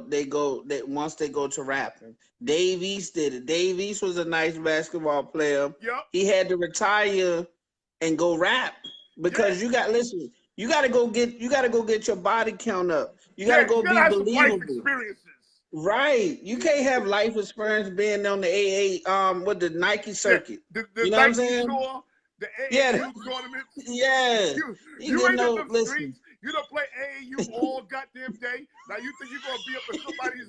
once they go to rapping. Dave East did it. Dave East was a nice basketball player. Yep. He had to retire and go rap because you got to go get your body count up. You got to go be believable. Life experiences. Right. You can't have life experience being on the with the Nike circuit. The you know Nike what I'm saying? Tour, the AAU tournament. Yeah. You ain't in the streets. You don't play AAU all goddamn day. Now you think you're gonna be up in somebody's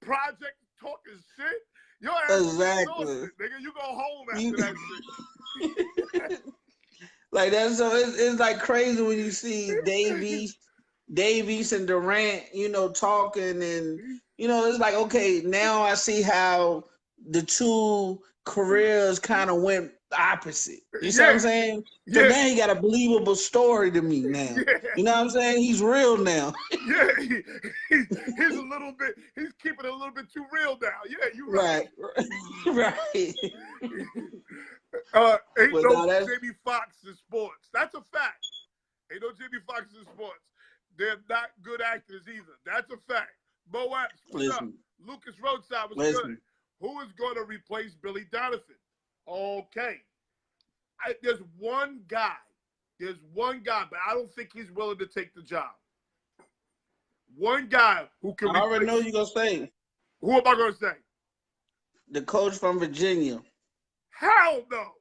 project talking shit? Your ass Exactly. exhausted, nigga. You go home after that shit. Like that's so it's like crazy when you see Davies and Durant, you know, talking, and you know, it's like, okay, now I see how the two careers kind of went opposite. You see what I'm saying? So now he got a believable story to me now. You know what I'm saying? He's real now. Yeah, he's a little bit. He's keeping it a little bit too real now. Yeah, you right. Right. Ain't no Jamie Foxx in sports. That's a fact. Ain't no Jamie Foxx in sports. They're not good actors either. That's a fact. Bo Epps, what's up? Lucas Roadside was good. Who is going to replace Billy Donovan? Okay. There's one guy, but I don't think he's willing to take the job. One guy who can. I already know you're gonna say. Who am I gonna say? The coach from Virginia. Hell no.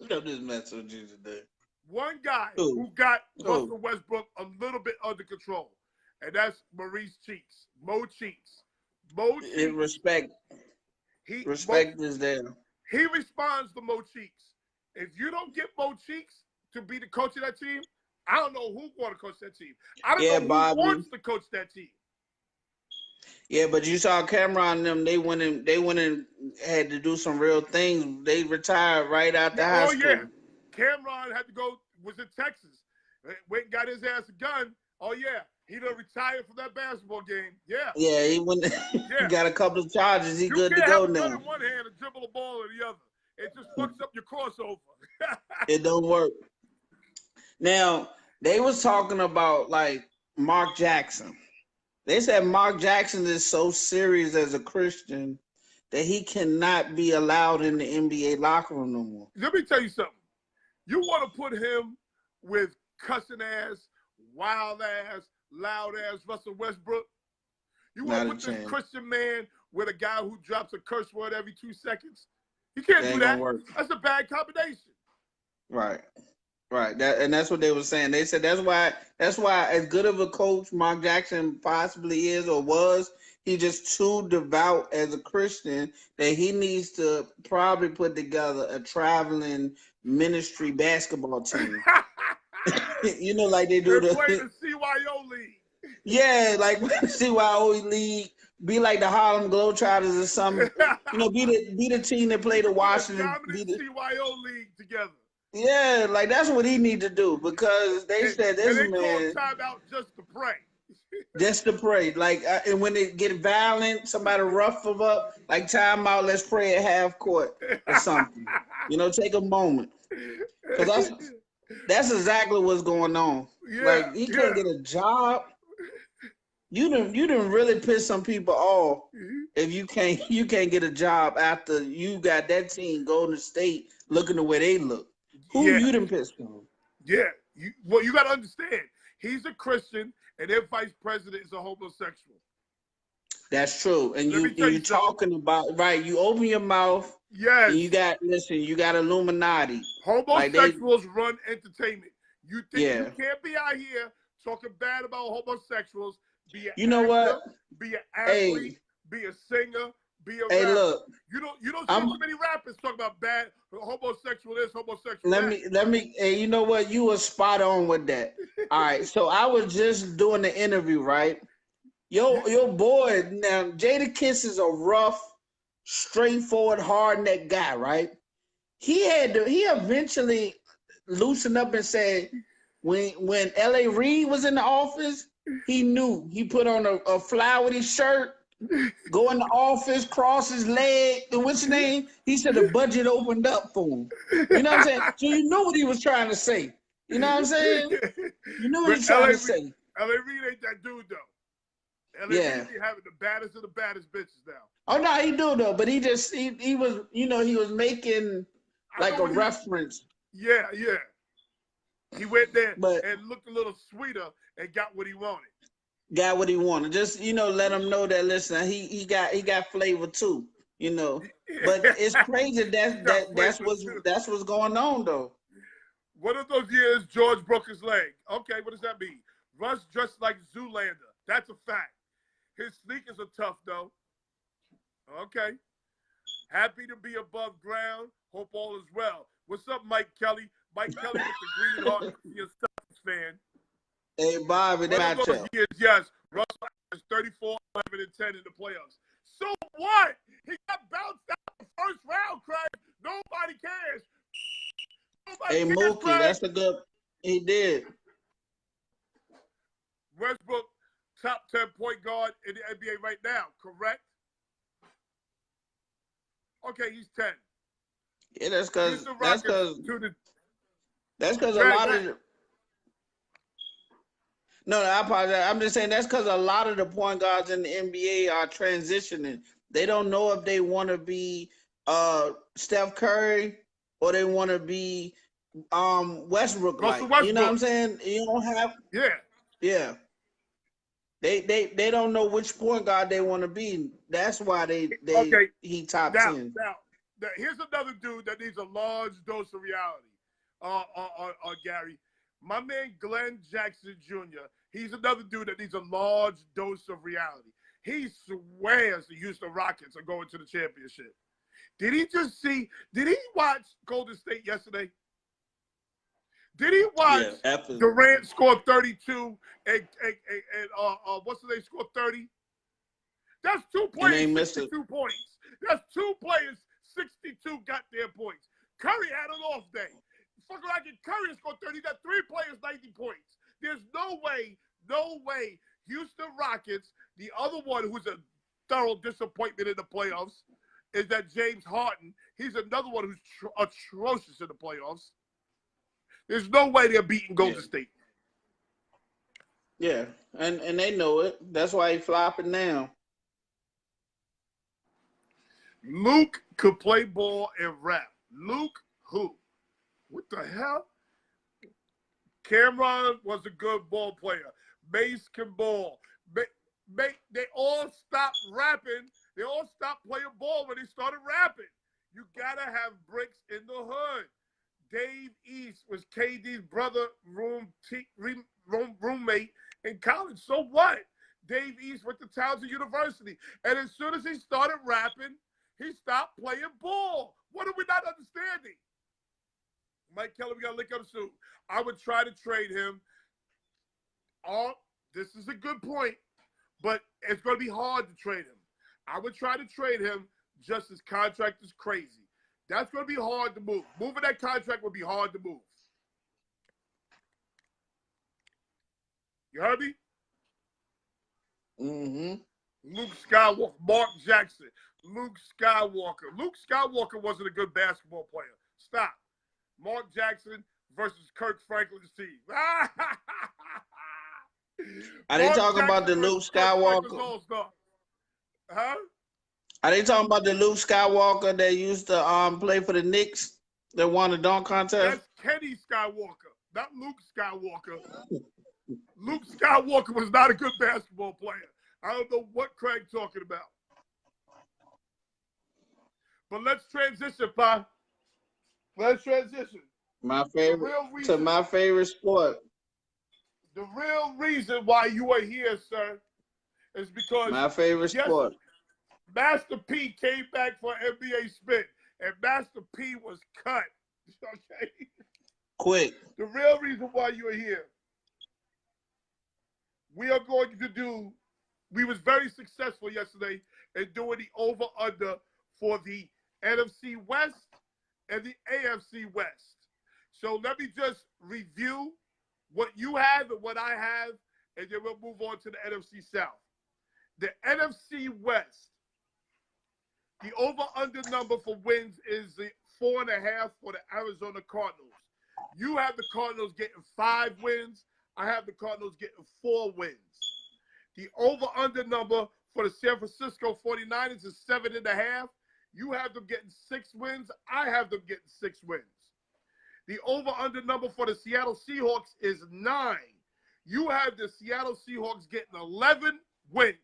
I'm just messing with you today. One guy who got Russell Westbrook a little bit under control, and that's Maurice Cheeks. Mo Cheeks. Respect. Respect is there. He responds to Mo Cheeks. If you don't get Mo Cheeks to be the coach of that team, I don't know who's going to coach that team. I don't know who wants to coach that team. Yeah, but you saw Cameron and them. They went and had to do some real things. They retired right after high school. Oh yeah, Cameron had to go. Was in Texas. Went and got his ass a gun. Oh yeah, he done retired from that basketball game. Yeah. Yeah, he went. He got a couple of charges. He good to go now. You can't have a gun in one hand and dribble the ball in the other. It just fucks up your crossover. It don't work. Now they was talking about like Mark Jackson. They said Mark Jackson is so serious as a Christian that he cannot be allowed in the NBA locker room no more. Let me tell you something. You want to put him with cussing ass, wild ass, loud ass Russell Westbrook? You want to put this Christian man with a guy who drops a curse word every 2 seconds? You can't do that. That's a bad combination. Right. Right, and that's what they were saying. They said that's why as good of a coach Mark Jackson possibly is or was, he's just too devout as a Christian that he needs to probably put together a traveling ministry basketball team. You know, like they do the CYO league. Yeah, like CYO league. Be like the Harlem Globetrotters or something. You know, be the team that play the Washington. Be the CYO league together. Yeah, like that's what he need to do because they said this man. They call time out just to pray. Just to pray, like, and when they get violent, somebody rough them up, like time out. Let's pray at half court or something. You know, take a moment because that's exactly what's going on. Yeah, like he can't get a job. You done really piss some people off if you can't get a job after you got that team Golden State looking the way they look. Who you done pissed on? Yeah, you got to understand. He's a Christian, and their vice president is a homosexual. That's true. And you talking about, right, you open your mouth. Yes. And you got Illuminati. Homosexuals run entertainment. You think you can't be out here talking bad about homosexuals, be an actor, be an athlete, be a singer, be a rapper. Look. You don't see too many rappers talk about bad homosexual this, homosexual that. Let me you know what? You were spot on with that. All right. So I was just doing the interview, right? Your boy now, Jadakiss is a rough, straightforward, hard-necked guy, right? He eventually loosened up and said when L.A. Reid was in the office, he knew. He put on a flowery shirt, go in the office, cross his leg, and what's his name? He said the budget opened up for him. You know what I'm saying? So you know what he was trying to say. You know what I'm saying? You know what he's trying to say. L.A. Reid ain't that dude, though. L.A. Reid having the baddest of the baddest bitches now. Oh, no, he do, though. But he was, you know, he was making like a reference. Yeah. He went there and looked a little sweeter and got what he wanted. Got what he wanted. Just, you know, let him know that, listen, he got flavor too, you know. But it's crazy that's what's going on though. One of those years, George broke his leg. Okay, what does that mean? Russ dressed like Zoolander. That's a fact. His sneakers are tough, though. Okay. Happy to be above ground. Hope all is well. What's up, Mike Kelly? Mike Kelly with the green heart. You're a Celtics fan. Hey, Bobby, One of those years, yes. Russell is 34, 11, and 10 in the playoffs. So what? He got bounced out the first round, Craig. Nobody cares. Hey, Mookie, that's a good. He did. Westbrook, top 10 point guard in the NBA right now, correct? Okay, he's 10. Yeah, that's because a lot of the, no, I apologize. I'm just saying that's because a lot of the point guards in the NBA are transitioning. They don't know if they want to be Steph Curry or they want to be Westbrook. You know what I'm saying? You don't have yeah. They don't know which point guard they want to be. That's why he top 10. Now, here's another dude that needs a large dose of reality. Gary, my man Glenn Jackson Jr. He's another dude that needs a large dose of reality. He swears the Houston Rockets are going to the championship. Did he watch Golden State yesterday? Did he watch Durant score 32 and what's the name score 30? That's 2 players, 62 points. That's 2 players, 62 goddamn points. Curry had an off day. Fuck like Curry scored 30. Got 3 players, 90 points. There's no way. Houston Rockets, the other one who's a thorough disappointment in the playoffs is that James Harden. He's another one who's atrocious in the playoffs. There's no way they're beating Golden State. Yeah, and they know it. That's why he's flopping now. Luke could play ball and rap. Luke who? What the hell? Cameron was a good ball player. Mace can ball. They all stopped rapping. They all stopped playing ball when they started rapping. You gotta have bricks in the hood. Dave East was KD's brother roommate in college. So what? Dave East went to Townsend University. And as soon as he started rapping, he stopped playing ball. What are we not understanding? Mike Kelly, we got to link up soon. I would try to trade him. This is a good point, but it's going to be hard to trade him. I would try to trade him, just his contract is crazy. That's going to be hard to move. Moving that contract would be hard to move. You heard me? Mm-hmm. Luke Skywalker, Mark Jackson, Luke Skywalker. Luke Skywalker wasn't a good basketball player. Stop. Mark Jackson versus Kirk Franklin's team. Are they talking about the Luke Skywalker? Huh? Are they talking about the Luke Skywalker that used to play for the Knicks that won the dunk contest? That's Kenny Skywalker, not Luke Skywalker. Luke Skywalker was not a good basketball player. I don't know what Craig's talking about. But let's transition, Pa. Let's transition. My favorite sport. The real reason why you are here, sir, is because my favorite sport. Master P came back for NBA spin, and Master P was cut. Okay? Quick. The real reason why you are here, we are going to do, we was very successful yesterday in doing the over-under for the NFC West and the AFC West. So let me just review what you have and what I have, and then we'll move on to the NFC South. The NFC West, the over-under number for wins is 4.5 for the Arizona Cardinals. You have the Cardinals getting 5 wins. I have the Cardinals getting 4 wins. The over-under number for the San Francisco 49ers is 7.5. You have them getting 6 wins. I have them getting 6 wins. The over-under number for the Seattle Seahawks is 9. You have the Seattle Seahawks getting 11 wins.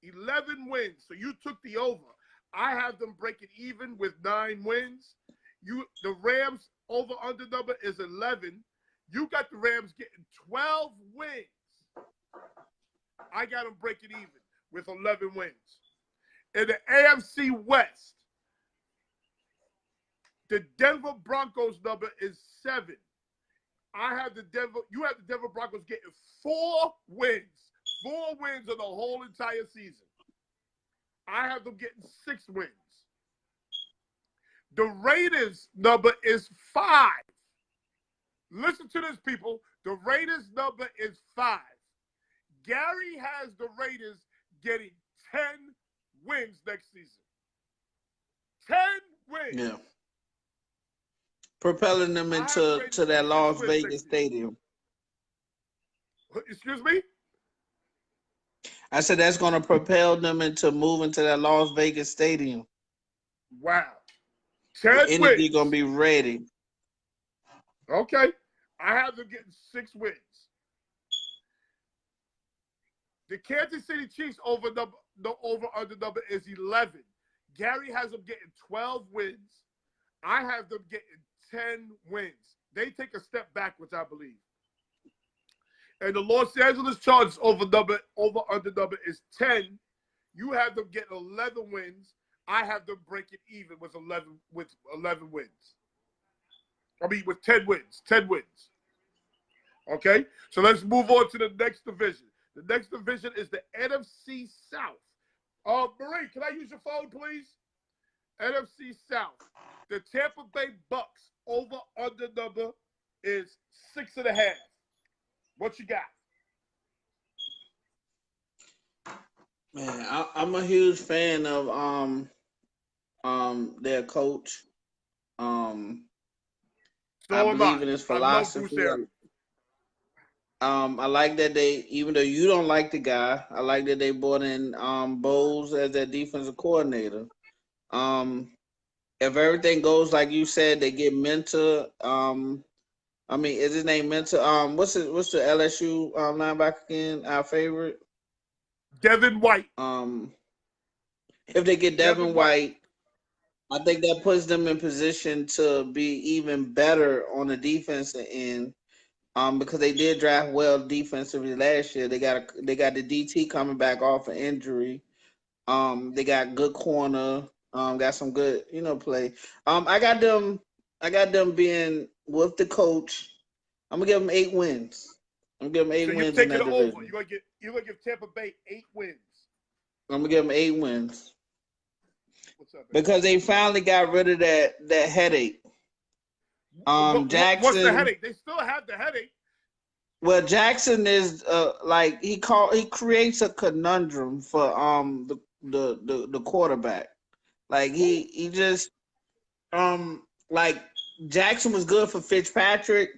11 wins. So you took the over. I have them breaking even with 9 wins. The Rams over-under number is 11. You got the Rams getting 12 wins. I got them breaking even with 11 wins. In the AFC West, the Denver Broncos number is 7. You have the Denver Broncos getting 4 wins. 4 wins in the whole entire season. I have them getting 6 wins. The Raiders number is 5. Listen to this, people. The Raiders number is 5. Gary has the Raiders getting 10 wins next season. 10 wins. Yeah. Propelling them into that Las Vegas stadium. Excuse me? I said that's going to propel them into moving to that Las Vegas stadium. Wow. 10 wins. Energy going to be ready. Okay. I have them getting 6 wins. The Kansas City Chiefs over-under number is 11. Gary has them getting 12 wins. I have them getting 10 wins. They take a step backwards, I believe. And the Los Angeles Chargers over-under number is 10. You have them getting 11 wins. I have them breaking even with 11 wins. I mean, with 10 wins. 10 wins. Okay? So let's move on to the next division. The next division is the NFC South. Marie, can I use your phone, please? NFC South. The Tampa Bay Bucks over-under number is 6.5. What you got? Man, I'm a huge fan of their coach. I believe in his philosophy. I like that they, even though you don't like the guy, I like that they brought in Bowles as their defensive coordinator. If everything goes like you said, they get Mentor. I mean, is his name Mentor? What's the LSU linebacker again? Our favorite, Devin White. If they get Devin White, I think that puts them in position to be even better on the defensive end. Because they did draft well defensively last year. They got the DT coming back off an injury. They got good corner. Got some good, play. I got them being with the coach. I'm gonna give them 8 wins. I'm gonna give them 8 wins in that division. Over. You're gonna give Tampa Bay 8 wins. I'm gonna give them 8 wins. What's up, because they finally got rid of that headache. Jackson. What's the headache? They still have the headache. Well, Jackson is he creates a conundrum for the quarterback. Like he just like Jackson was good for Fitzpatrick,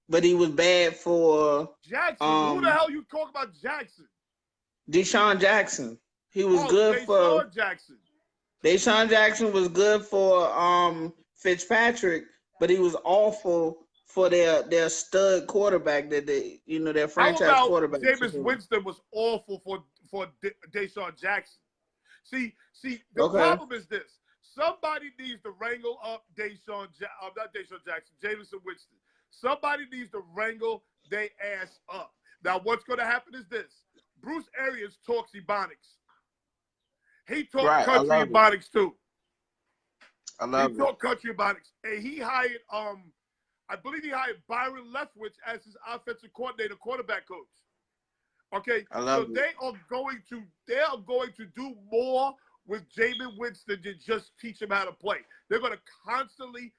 but he was bad for Jackson. Who the hell you talking about Jackson? Deshaun Jackson. He was good for Jackson. Deshaun Jackson was good for Fitzpatrick, but he was awful for their stud quarterback that their franchise quarterback. Jameis Winston was awful for Deshaun Jackson. See, the problem is this. Somebody needs to wrangle up Jameis Winston. Somebody needs to wrangle their ass up. Now, what's going to happen is this. Bruce Arians talks Ebonics. He talks country Ebonics too. I love it. He talked country Ebonics. And he hired, I believe he hired Byron Leftwich as his offensive coordinator, quarterback coach. Okay, so they are going to do more with Jameis Winston than just teach him how to play. They're going to constantly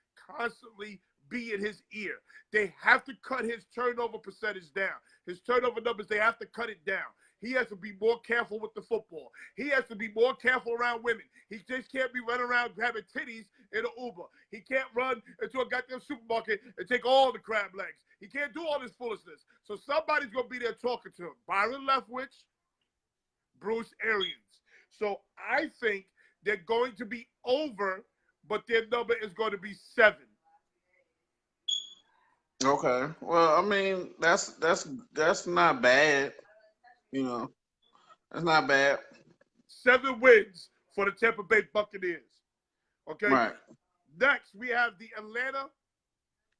be in his ear. They have to cut his turnover percentage down. His turnover numbers, they have to cut it down. He has to be more careful with the football. He has to be more careful around women. He just can't be running around grabbing titties in an Uber. He can't run into a goddamn supermarket and take all the crab legs. He can't do all this foolishness. So somebody's going to be there talking to him. Byron Leftwich, Bruce Arians. So I think they're going to be over, but their number is going to be 7. Okay. Well, I mean, that's not bad. That's not bad. 7 wins for the Tampa Bay Buccaneers. Okay? Right. Next, we have the Atlanta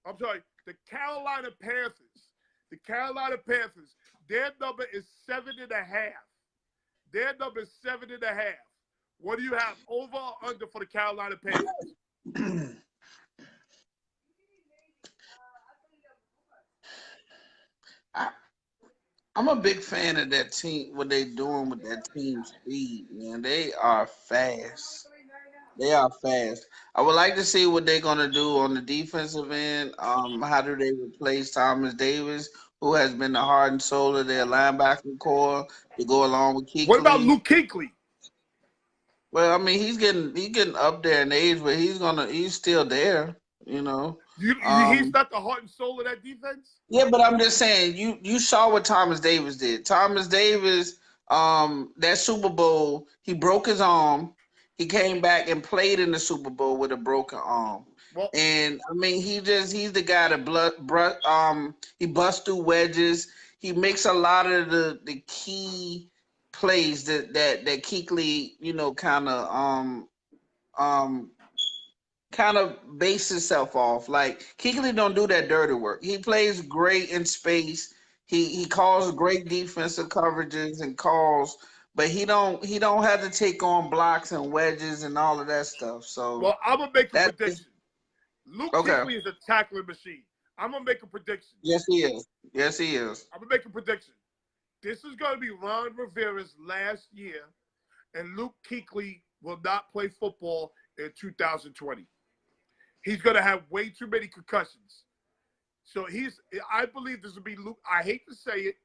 I'm sorry, the Carolina Panthers. The Carolina Panthers, their number is 7.5. Their number is 7.5. What do you have, over or under for the Carolina Panthers? I'm a big fan of that team, what they doing with that team speed, man. They are fast. They are fast. I would like to see what they're gonna do on the defensive end. How do they replace Thomas Davis, who has been the heart and soul of their linebacking core, to go along with What about Kuechly? Luke Kuechly? Well, I mean, he's getting up there in age, but he's still there, you know. He's not the heart and soul of that defense? Yeah, but I'm just saying, you saw what Thomas Davis did. Thomas Davis, that Super Bowl, he broke his arm. He came back and played in the Super Bowl with a broken arm. Well, And I mean, he's the guy that he busts through wedges. He makes a lot of the key plays that Kuechly, kind of base himself off. Like Kuechly don't do that dirty work. He plays great in space. He calls great defensive coverages and calls, but he don't have to take on blocks and wedges and all of that stuff. So I'm gonna make a that's prediction. Luke okay. Kuechly is a tackling machine. I'm gonna make a prediction. Yes, he is. Yes, he is. I'm gonna make a prediction. This is gonna be Ron Rivera's last year, and Luke Kuechly will not play football in 2020. He's going to have way too many concussions. So I believe this will be Luke. I hate to say it.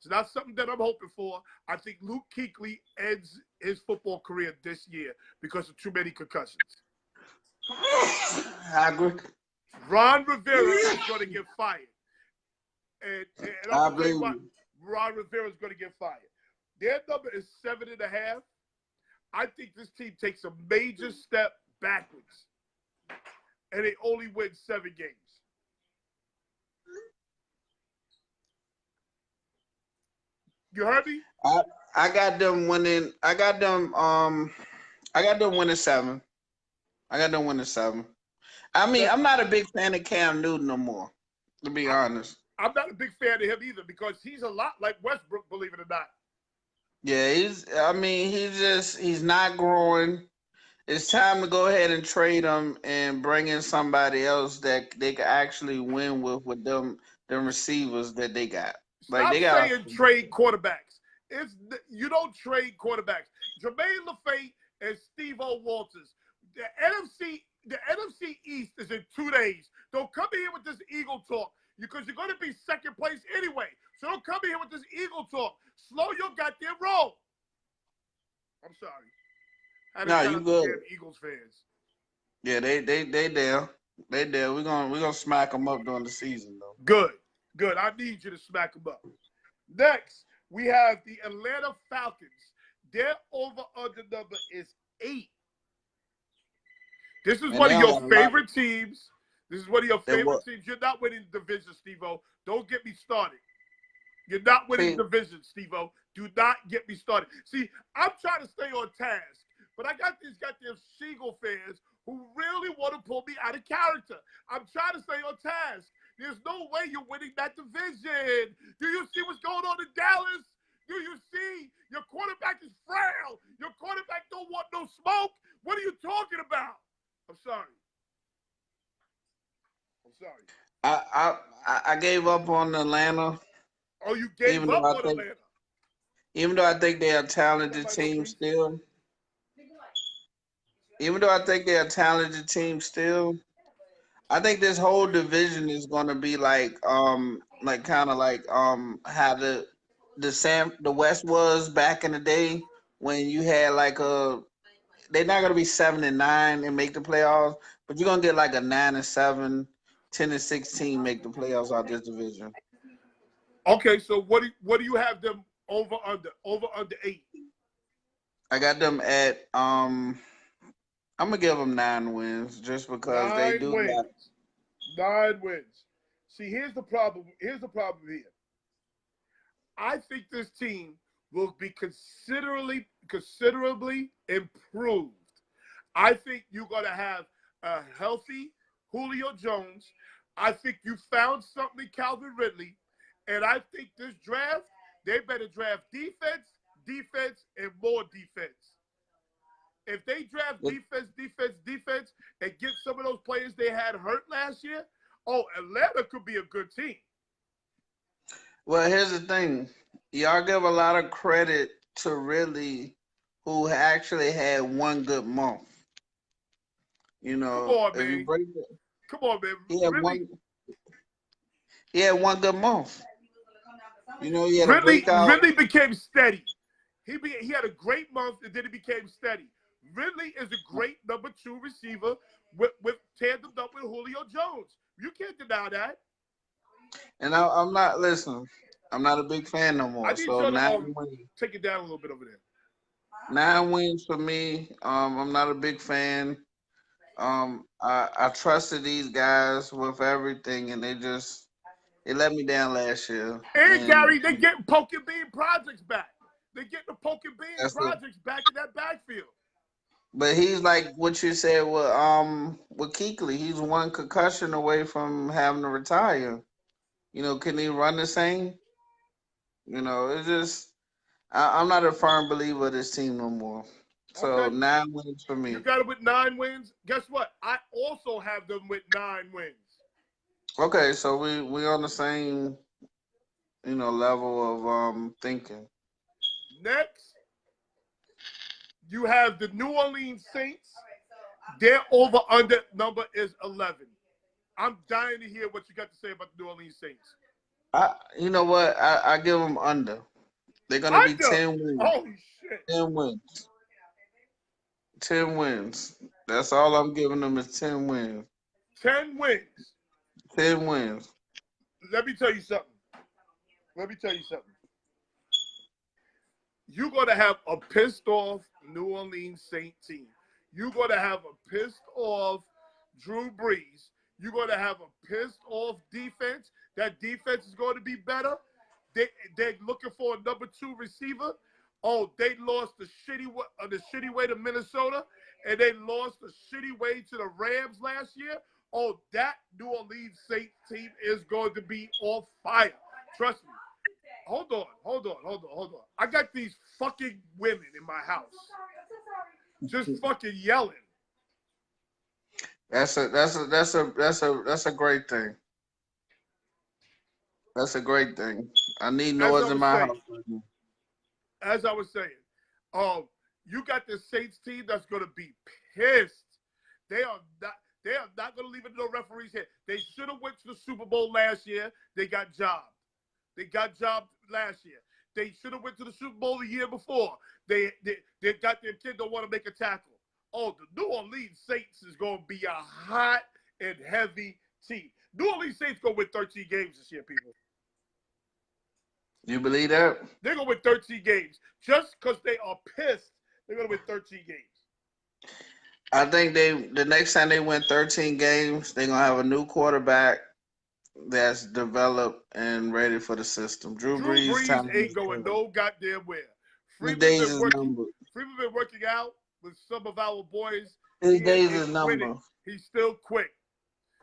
It's not something that I'm hoping for. I think Luke Kuechly ends his football career this year because of too many concussions. I agree. Ron Rivera is going to get fired. And I'm going to tell you what, Ron Rivera is going to get fired. Their number is 7.5. I think this team takes a major step backwards. And they only win 7 games. You heard me? I got them winning. I got them winning 7. I got them winning 7. I mean, I'm not a big fan of Cam Newton no more, to be honest. I'm not a big fan of him either because he's a lot like Westbrook, believe it or not. Yeah, he's not growing. It's time to go ahead and trade them and bring in somebody else that they can actually win with them receivers that they got. Stop saying trade quarterbacks. You don't trade quarterbacks. Jermaine LaFay and Steve-O Walters. The NFC East is in 2 days. Don't come here with this Eagle talk because you're going to be second place anyway. So don't come here with this Eagle talk. Slow your goddamn roll. I'm sorry. No, you good. Eagles fans. Yeah, they there. They there. We're gonna smack them up during the season though. Good. I need you to smack them up. Next, we have the Atlanta Falcons. Their over/under number is 8. This is one of your favorite teams. This is one of your favorite teams. You're not winning the division, Steve-O. Don't get me started. You're not winning the division, Steve-O. Do not get me started. See, I'm trying to stay on task. But I got these goddamn Seagull fans who really want to pull me out of character. I'm trying to stay on task. There's no way you're winning that division. Do you see what's going on in Dallas? Do you see? Your quarterback is frail. Your quarterback don't want no smoke. What are you talking about? I'm sorry. I gave up on Atlanta. Oh, you gave up on Atlanta? Even though I think they're a talented team still. Even though I think they're a talented team still, I think this whole division is gonna be like how the West was back in the day when you had they're not gonna be 7-9 and make the playoffs, but you're gonna get like a 9-7, 10-16 make the playoffs out this division. Okay, so what do you have them over under 8? I got them at I'm gonna give them 9 wins just because they do. 9 wins. See, here's the problem. Here's the problem here. I think this team will be considerably improved. I think you're gonna have a healthy Julio Jones. I think you found something, Calvin Ridley, and I think this draft, they better draft defense, and more defense. If they draft defense, and get some of those players they had hurt last year, oh, Atlanta could be a good team. Well, here's the thing. Y'all give a lot of credit to Ridley, who actually had one good month. You know, Come on, if you man. break it, Come on, man. he had one good month. You know, he had a Ridley breakout. became steady. He had a great month, and then he became steady. Ridley is a great number 2 receiver with tandemed up with Julio Jones. You can't deny that. And I'm not, listen, I'm not a big fan no more. I need So you 9 to wins. take it down a little bit over there. 9 wins for me. I'm not a big fan. I trusted these guys with everything, and they let me down last year. And Gary, they getting Poke and Bean projects back. They getting the Poke and Bean projects back in that backfield. But he's like what you said with Kuechly. He's one concussion away from having to retire. You know, can he run the same? You know, it's just I'm not a firm believer of this team no more. So Okay. 9 wins for me. You got it with 9 wins. Guess what? I also have them with 9 wins. Okay, so we on the same, you know, level of thinking. Next, you have the New Orleans Saints. Their over-under number is 11. I'm dying to hear what you got to say about the New Orleans Saints. You know what? I give them under. They're gonna be 10 wins. Holy shit! 10 wins. 10 wins. That's all I'm giving them is 10 wins. 10 wins. 10 wins. Let me tell you something. You're going to have a pissed off New Orleans Saint team. You're going to have a pissed off Drew Brees. You're going to have a pissed off defense. That defense is going to be better. They're looking for a number 2 receiver. Oh, they lost the shitty way to Minnesota, and they lost the shitty way to the Rams last year. Oh, that New Orleans Saints team is going to be on fire. Trust me. Hold on. I got these fucking women in my house. Just fucking yelling. That's a great thing. That's a great thing. I need noise in my house. As I was saying, you got the Saints team that's going to be pissed. They are not going to leave it to no referees here. They should have went to the Super Bowl last year. They got jobbed. Last year. They should have went to the Super Bowl the year before. They got their kid don't want to make a tackle. Oh, the New Orleans Saints is going to be a hot and heavy team. New Orleans Saints going to win 13 games this year, people. You believe that? They're going to win 13 games. Just because they are pissed, they're going to win 13 games. I think the next time they win 13 games, they're going to have a new quarterback that's developed and ready for the system. Drew Brees ain't going no goddamn where. Freeman been working out with some of our boys. His days is numbered. He's still quick.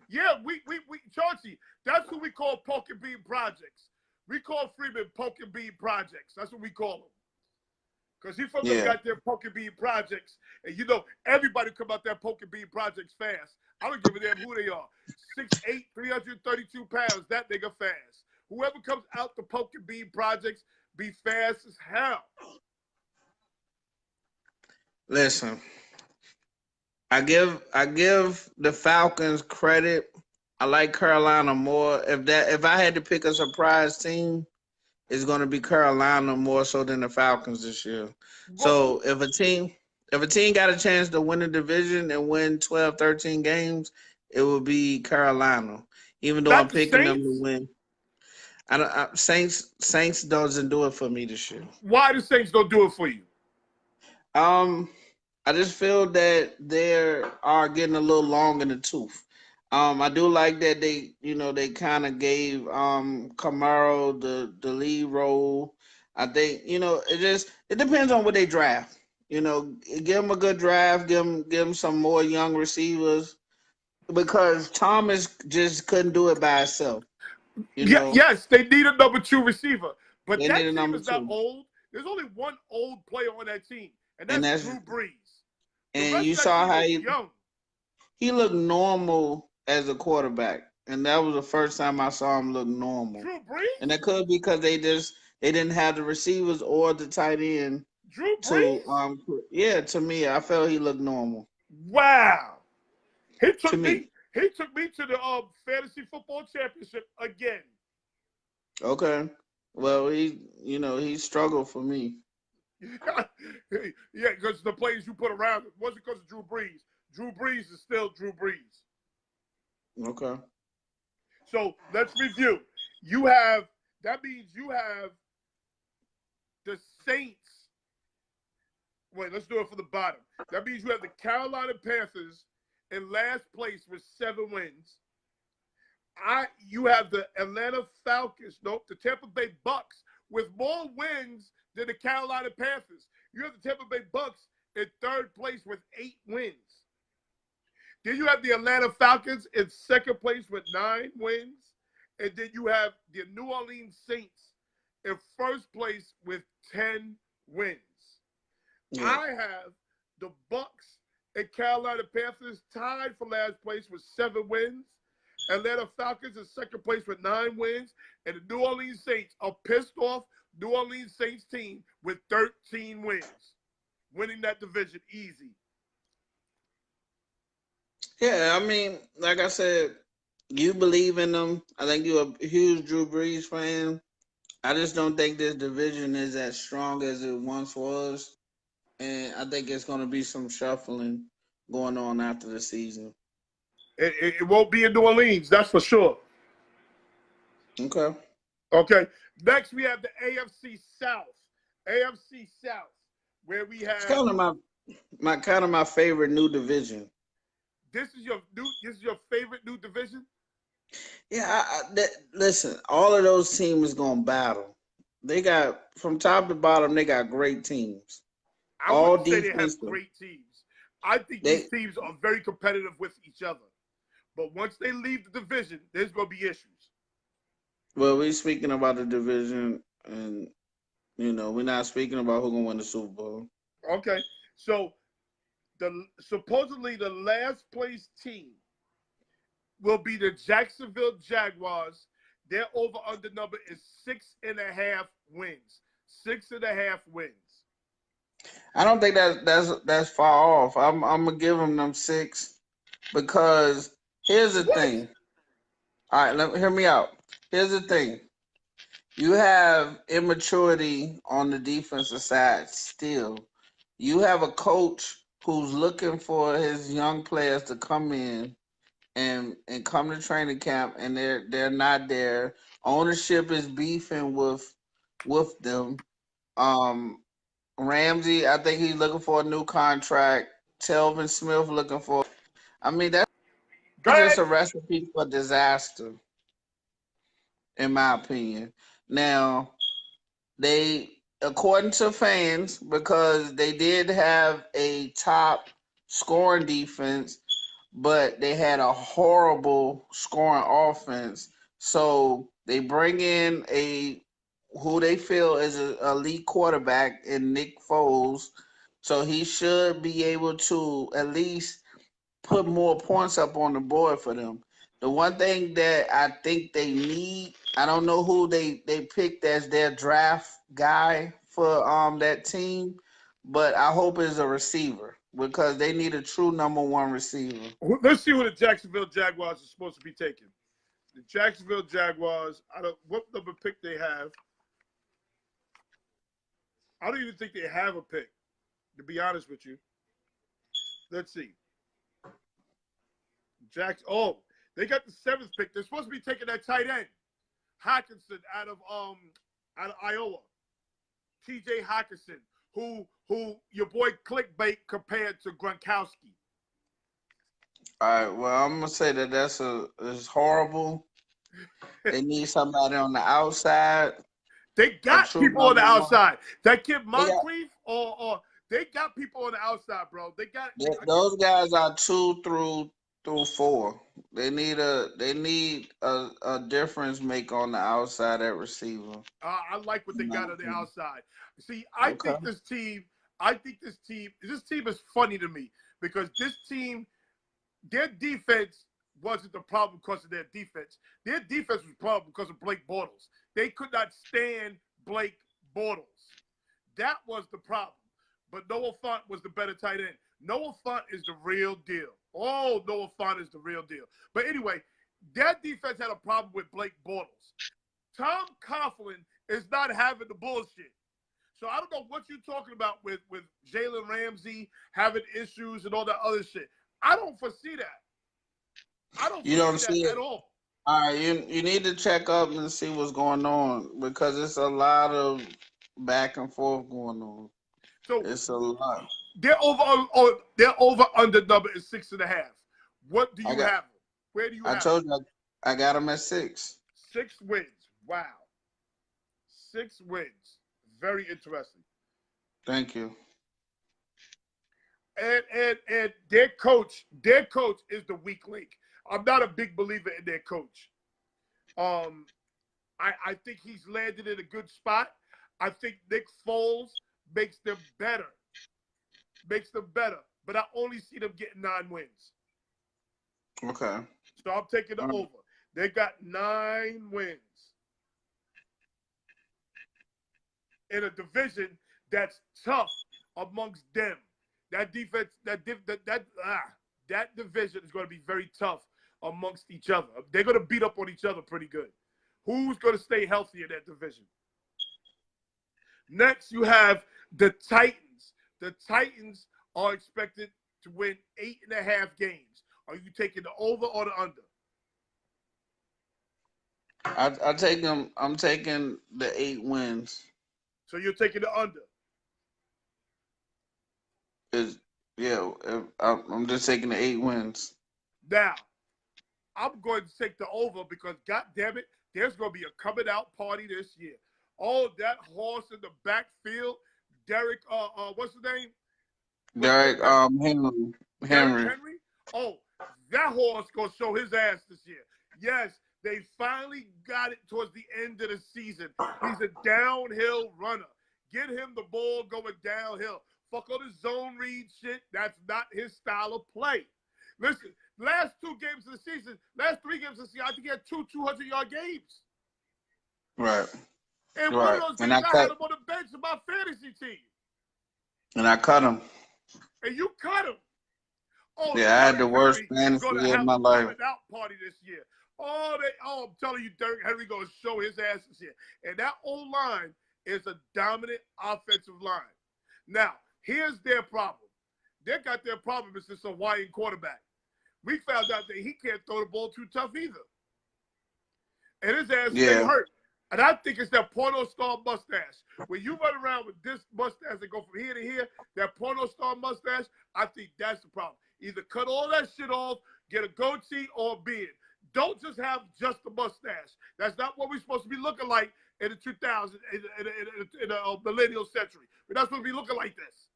Yeah, we Chauncey, that's who we call Poke and Bean Projects. We call Freeman Poke and Bean Projects. That's what we call him. Because he's from the goddamn Poke and Bean Projects. And you know, everybody come out there Poke and Bean Projects fast. I don't give a damn who they are. 6'8", 332 pounds, that nigga fast. Whoever comes out the Poke and Bean Projects be fast as hell. Listen, I give the Falcons credit. I like Carolina more. If I had to pick a surprise team, it's going to be Carolina more so than the Falcons this year. So if a team got a chance to win the division and win 12, 13 games, it would be Carolina. Even though I'm picking them to win. Saints doesn't do it for me this year. Why the Saints don't do it for you? I just feel that they are getting a little long in the tooth. I do like that they kind of gave Camaro the lead role. I think it depends on what they draft. Give them a good draft. Give them some more young receivers. because Thomas just couldn't do it by himself. You Yeah, know, yes, they need a number 2 receiver, but they need a that team number is not two, old. There's only one old player on that team, and and that's that's Drew Brees. The and rest you of that saw team how is young. he looked normal as a quarterback, and that was the first time I saw him look normal. Drew Brees? And that could be because they didn't have the receivers or the tight end Drew to Brees? yeah, to me I felt he looked normal. Wow. He To took me. me. He took me to the fantasy football championship again. Okay. Well, he struggled for me. Yeah, because the players you put around it wasn't because of Drew Brees. Drew Brees is still Drew Brees. Okay. So let's review. That means you have the Saints. Wait, let's do it from the bottom. That means you have the Carolina Panthers in last place with 7 wins. You have the Atlanta Falcons, the Tampa Bay Bucks with more wins than the Carolina Panthers. You have the Tampa Bay Bucks in 3rd place with 8 wins. Then you have the Atlanta Falcons in 2nd place with 9 wins. And then you have the New Orleans Saints in 1st place with 10 wins. Yeah. I have the Bucks and Carolina Panthers tied for last place with 7 wins. Atlanta Falcons in 2nd place with 9 wins. And the New Orleans Saints, a pissed off New Orleans Saints team with 13 wins. Winning that division easy. Yeah, I mean, like I said, you believe in them. I think you're a huge Drew Brees fan. I just don't think this division is as strong as it once was. And I think it's going to be some shuffling going on after the season. It won't be in New Orleans, that's for sure. Okay. Okay. Next, we have the AFC South. AFC South, where we have. It's kind of my favorite new division. This is your favorite new division? Yeah, listen, all of those teams going to battle. They got, from top to bottom, they got great teams. I wouldn't say they have great teams. I think these teams are very competitive with each other. But once they leave the division, there's going to be issues. Well, we're speaking about the division, and, we're not speaking about who's going to win the Super Bowl. Okay. So, supposedly the last place team will be the Jacksonville Jaguars. Their over-under number is 6.5 wins. 6.5 wins. I don't think that's far off. I'm gonna give them 6 because here's the thing. All right, hear me out. Here's the thing. You have immaturity on the defensive side still. You have a coach who's looking for his young players to come in and come to training camp, and they're not there. Ownership is beefing with them. Ramsey, I think he's looking for a new contract. Telvin Smith looking for. I mean, that's just a recipe for disaster, in my opinion. Now, according to fans, because they did have a top scoring defense, but they had a horrible scoring offense. So they bring in who they feel is an elite quarterback in Nick Foles. So he should be able to at least put more points up on the board for them. The one thing that I think they need, I don't know who they picked as their draft guy for that team, but I hope it's a receiver because they need a true number 1 receiver. Let's see who the Jacksonville Jaguars are supposed to be taking. The Jacksonville Jaguars, what number pick they have. I don't even think they have a pick, to be honest with you. Let's see. They got the 7th pick. They're supposed to be taking that tight end, Hawkinson, out of Iowa. TJ Hawkinson, who your boy Clickbait compared to Gronkowski. All right, well, I'm gonna say that it's horrible. They need somebody on the outside. They got people on the outside. That kid Moncrief, or they got people on the outside, bro. They got those guys are 2 through through 4. They need a difference make on the outside at receiver. I like what they got on the outside. See, Okay. this team is funny to me because this team, their defense wasn't the problem because of their defense. Their defense was the problem because of Blake Bortles. They could not stand Blake Bortles. That was the problem. But Noah Fant was the better tight end. Noah Fant is the real deal. Oh, Noah Fant is the real deal. But anyway, that defense had a problem with Blake Bortles. Tom Coughlin is not having the bullshit. So I don't know what you're talking about with Jalen Ramsey having issues and all that other shit. I don't foresee that. I don't foresee that at all. All right, you need to check up and see what's going on because it's a lot of back and forth going on. So it's a lot. Their over under number is 6.5. What do you have? Where do you have? I told you I got them at 6. 6 wins. Wow. 6 wins. Very interesting. Thank you. And their coach is the weak link. I'm not a big believer in their coach. I think he's landed in a good spot. I think Nick Foles makes them better. But I only see them getting 9 wins. Okay. So I'm taking the over. They got 9 wins in a division that's tough amongst them. That defense, that division is going to be very tough amongst each other. They're going to beat up on each other pretty good. Who's going to stay healthy in that division? Next, you have the Titans. The Titans are expected to win 8.5 games. Are you taking the over or the under? I take them. I'm taking the 8 wins. So you're taking the under? I'm just taking the 8 wins. Now, I'm going to take the over because, God damn it, there's going to be a coming out party this year. Oh, that horse in the backfield, Derek, what's his name? Derek Henry. Henry? Oh, that horse going to show his ass this year. Yes, they finally got it towards the end of the season. He's a downhill runner. Get him the ball going downhill. Fuck all the zone read shit. That's not his style of play. Listen, last 3 games of the season, I think he had 2 200-yard games. Right. And one of those games, I had him on the bench of my fantasy team. And I cut him. And you cut him. Oh, yeah, I had the worst fantasy of my life. Out party this year. I'm telling you, Derrick Henry going to show his ass this year. And that O-line is a dominant offensive line. Now, here's their problem. They got their problem is this Hawaiian quarterback. We found out that he can't throw the ball too tough either. And his ass is hurt. And I think it's that porno star mustache. When you run around with this mustache and go from here to here, that porno star mustache, I think that's the problem. Either cut all that shit off, get a goatee or a beard. Don't just have just a mustache. That's not what we're supposed to be looking like in the 2000s, in the millennial century. We're not supposed to be looking like this.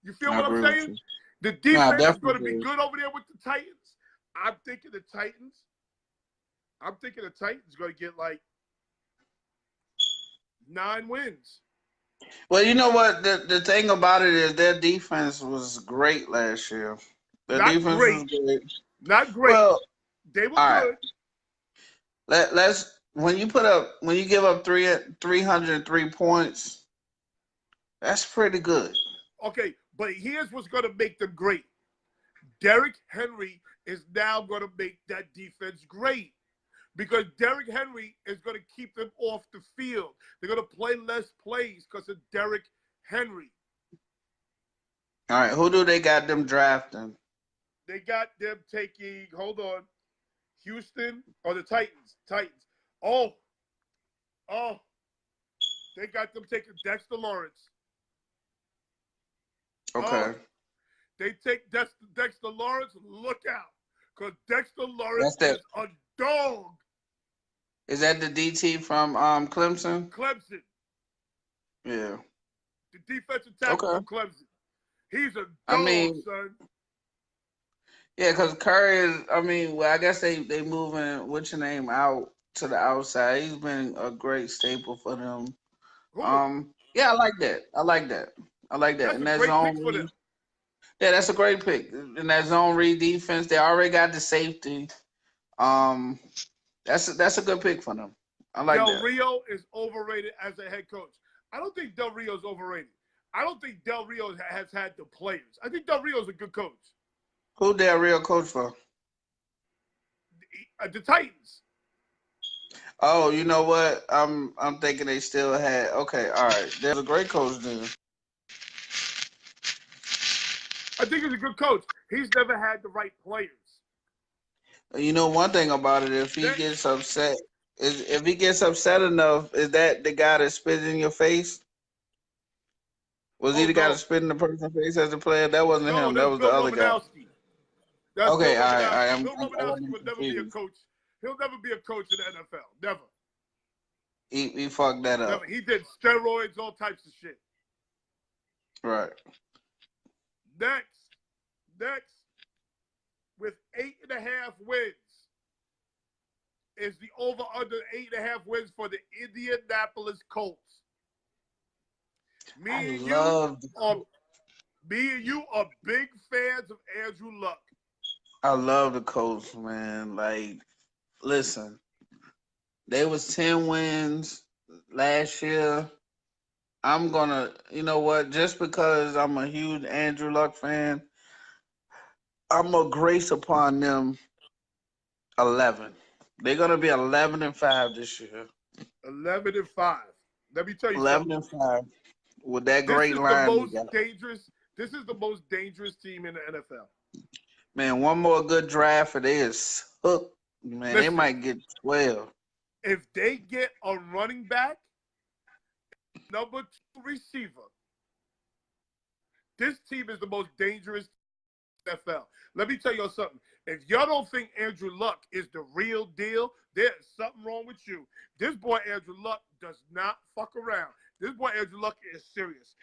You feel what I'm saying? The defense is going to be good over there with the Titans. I'm thinking the Titans going to get like 9 wins. Well, you know what? The thing about it is their defense was great last year. Their defense was great. Not great. Well, they were good. Let's when you give up 303 points, that's pretty good. Okay, but here's what's going to make them great. Derrick Henry is now going to make that defense great because Derrick Henry is going to keep them off the field. They're going to play less plays because of Derrick Henry. All right, who do they got them drafting? They got them taking, hold on, Houston or the Titans. Oh, they got them taking Dexter Lawrence. Okay. They take Dexter Lawrence, look out. Because Dexter Lawrence is a dog. Is that the DT from Clemson? Clemson. Yeah. The defensive tackle from Clemson. He's a dog, son. Yeah, because Curry is. I mean, well, I guess they moving what's your name out to the outside. He's been a great staple for them. Who? Yeah, I like that. I like that. I like that. That's And a that great pick zone for them. read. Yeah, that's a great pick. And that zone read defense, they already got the safety. Um, that's a good pick for them. I like Del that. Rio is overrated as a head coach. I don't think Del Rio is overrated. I don't think Del Rio has had the players. I think Del Rio is a good coach. Who their real coach for? The Titans. Oh, you know what? I'm thinking they still had. Okay, all right. There's a great coach then. I think he's a good coach. He's never had the right players. You know one thing about it, if he Next, gets upset, if he gets upset enough, is that the guy that spit in your face? Was he oh the guy that no, spit in the person's face as a player? That wasn't no, him. That that's was the Bill other guy. Romanowski. That's Bill Okay, all right, all right. Romanowski. Bill I Romanowski wasn't would never be a confused. coach. He'll never be a coach in the NFL. Never. He fucked that up. Never. He did steroids, all types of shit. Right. Next, with 8.5 wins, is the over under 8.5 wins for the Indianapolis Colts. Me and you are big fans of Andrew Luck. I love the Colts, man. Like, listen, they was 10 wins last year. I'm gonna, you know what? Just because I'm a huge Andrew Luck fan, I'm gonna grace upon them 11. They're gonna be 11-5 this year. 11-5. Let me tell you 11 something. and 5 with that This great is the line. most dangerous. This is the most dangerous team in the NFL. Man, one more good draft and they is hooked. Man, they Listen, might get 12. if they get a running back, number 2 receiver, this team is the most dangerous NFL. Let me tell you something. If y'all don't think Andrew Luck is the real deal, there's something wrong with you. This boy Andrew Luck does not fuck around. This boy Andrew Luck is serious.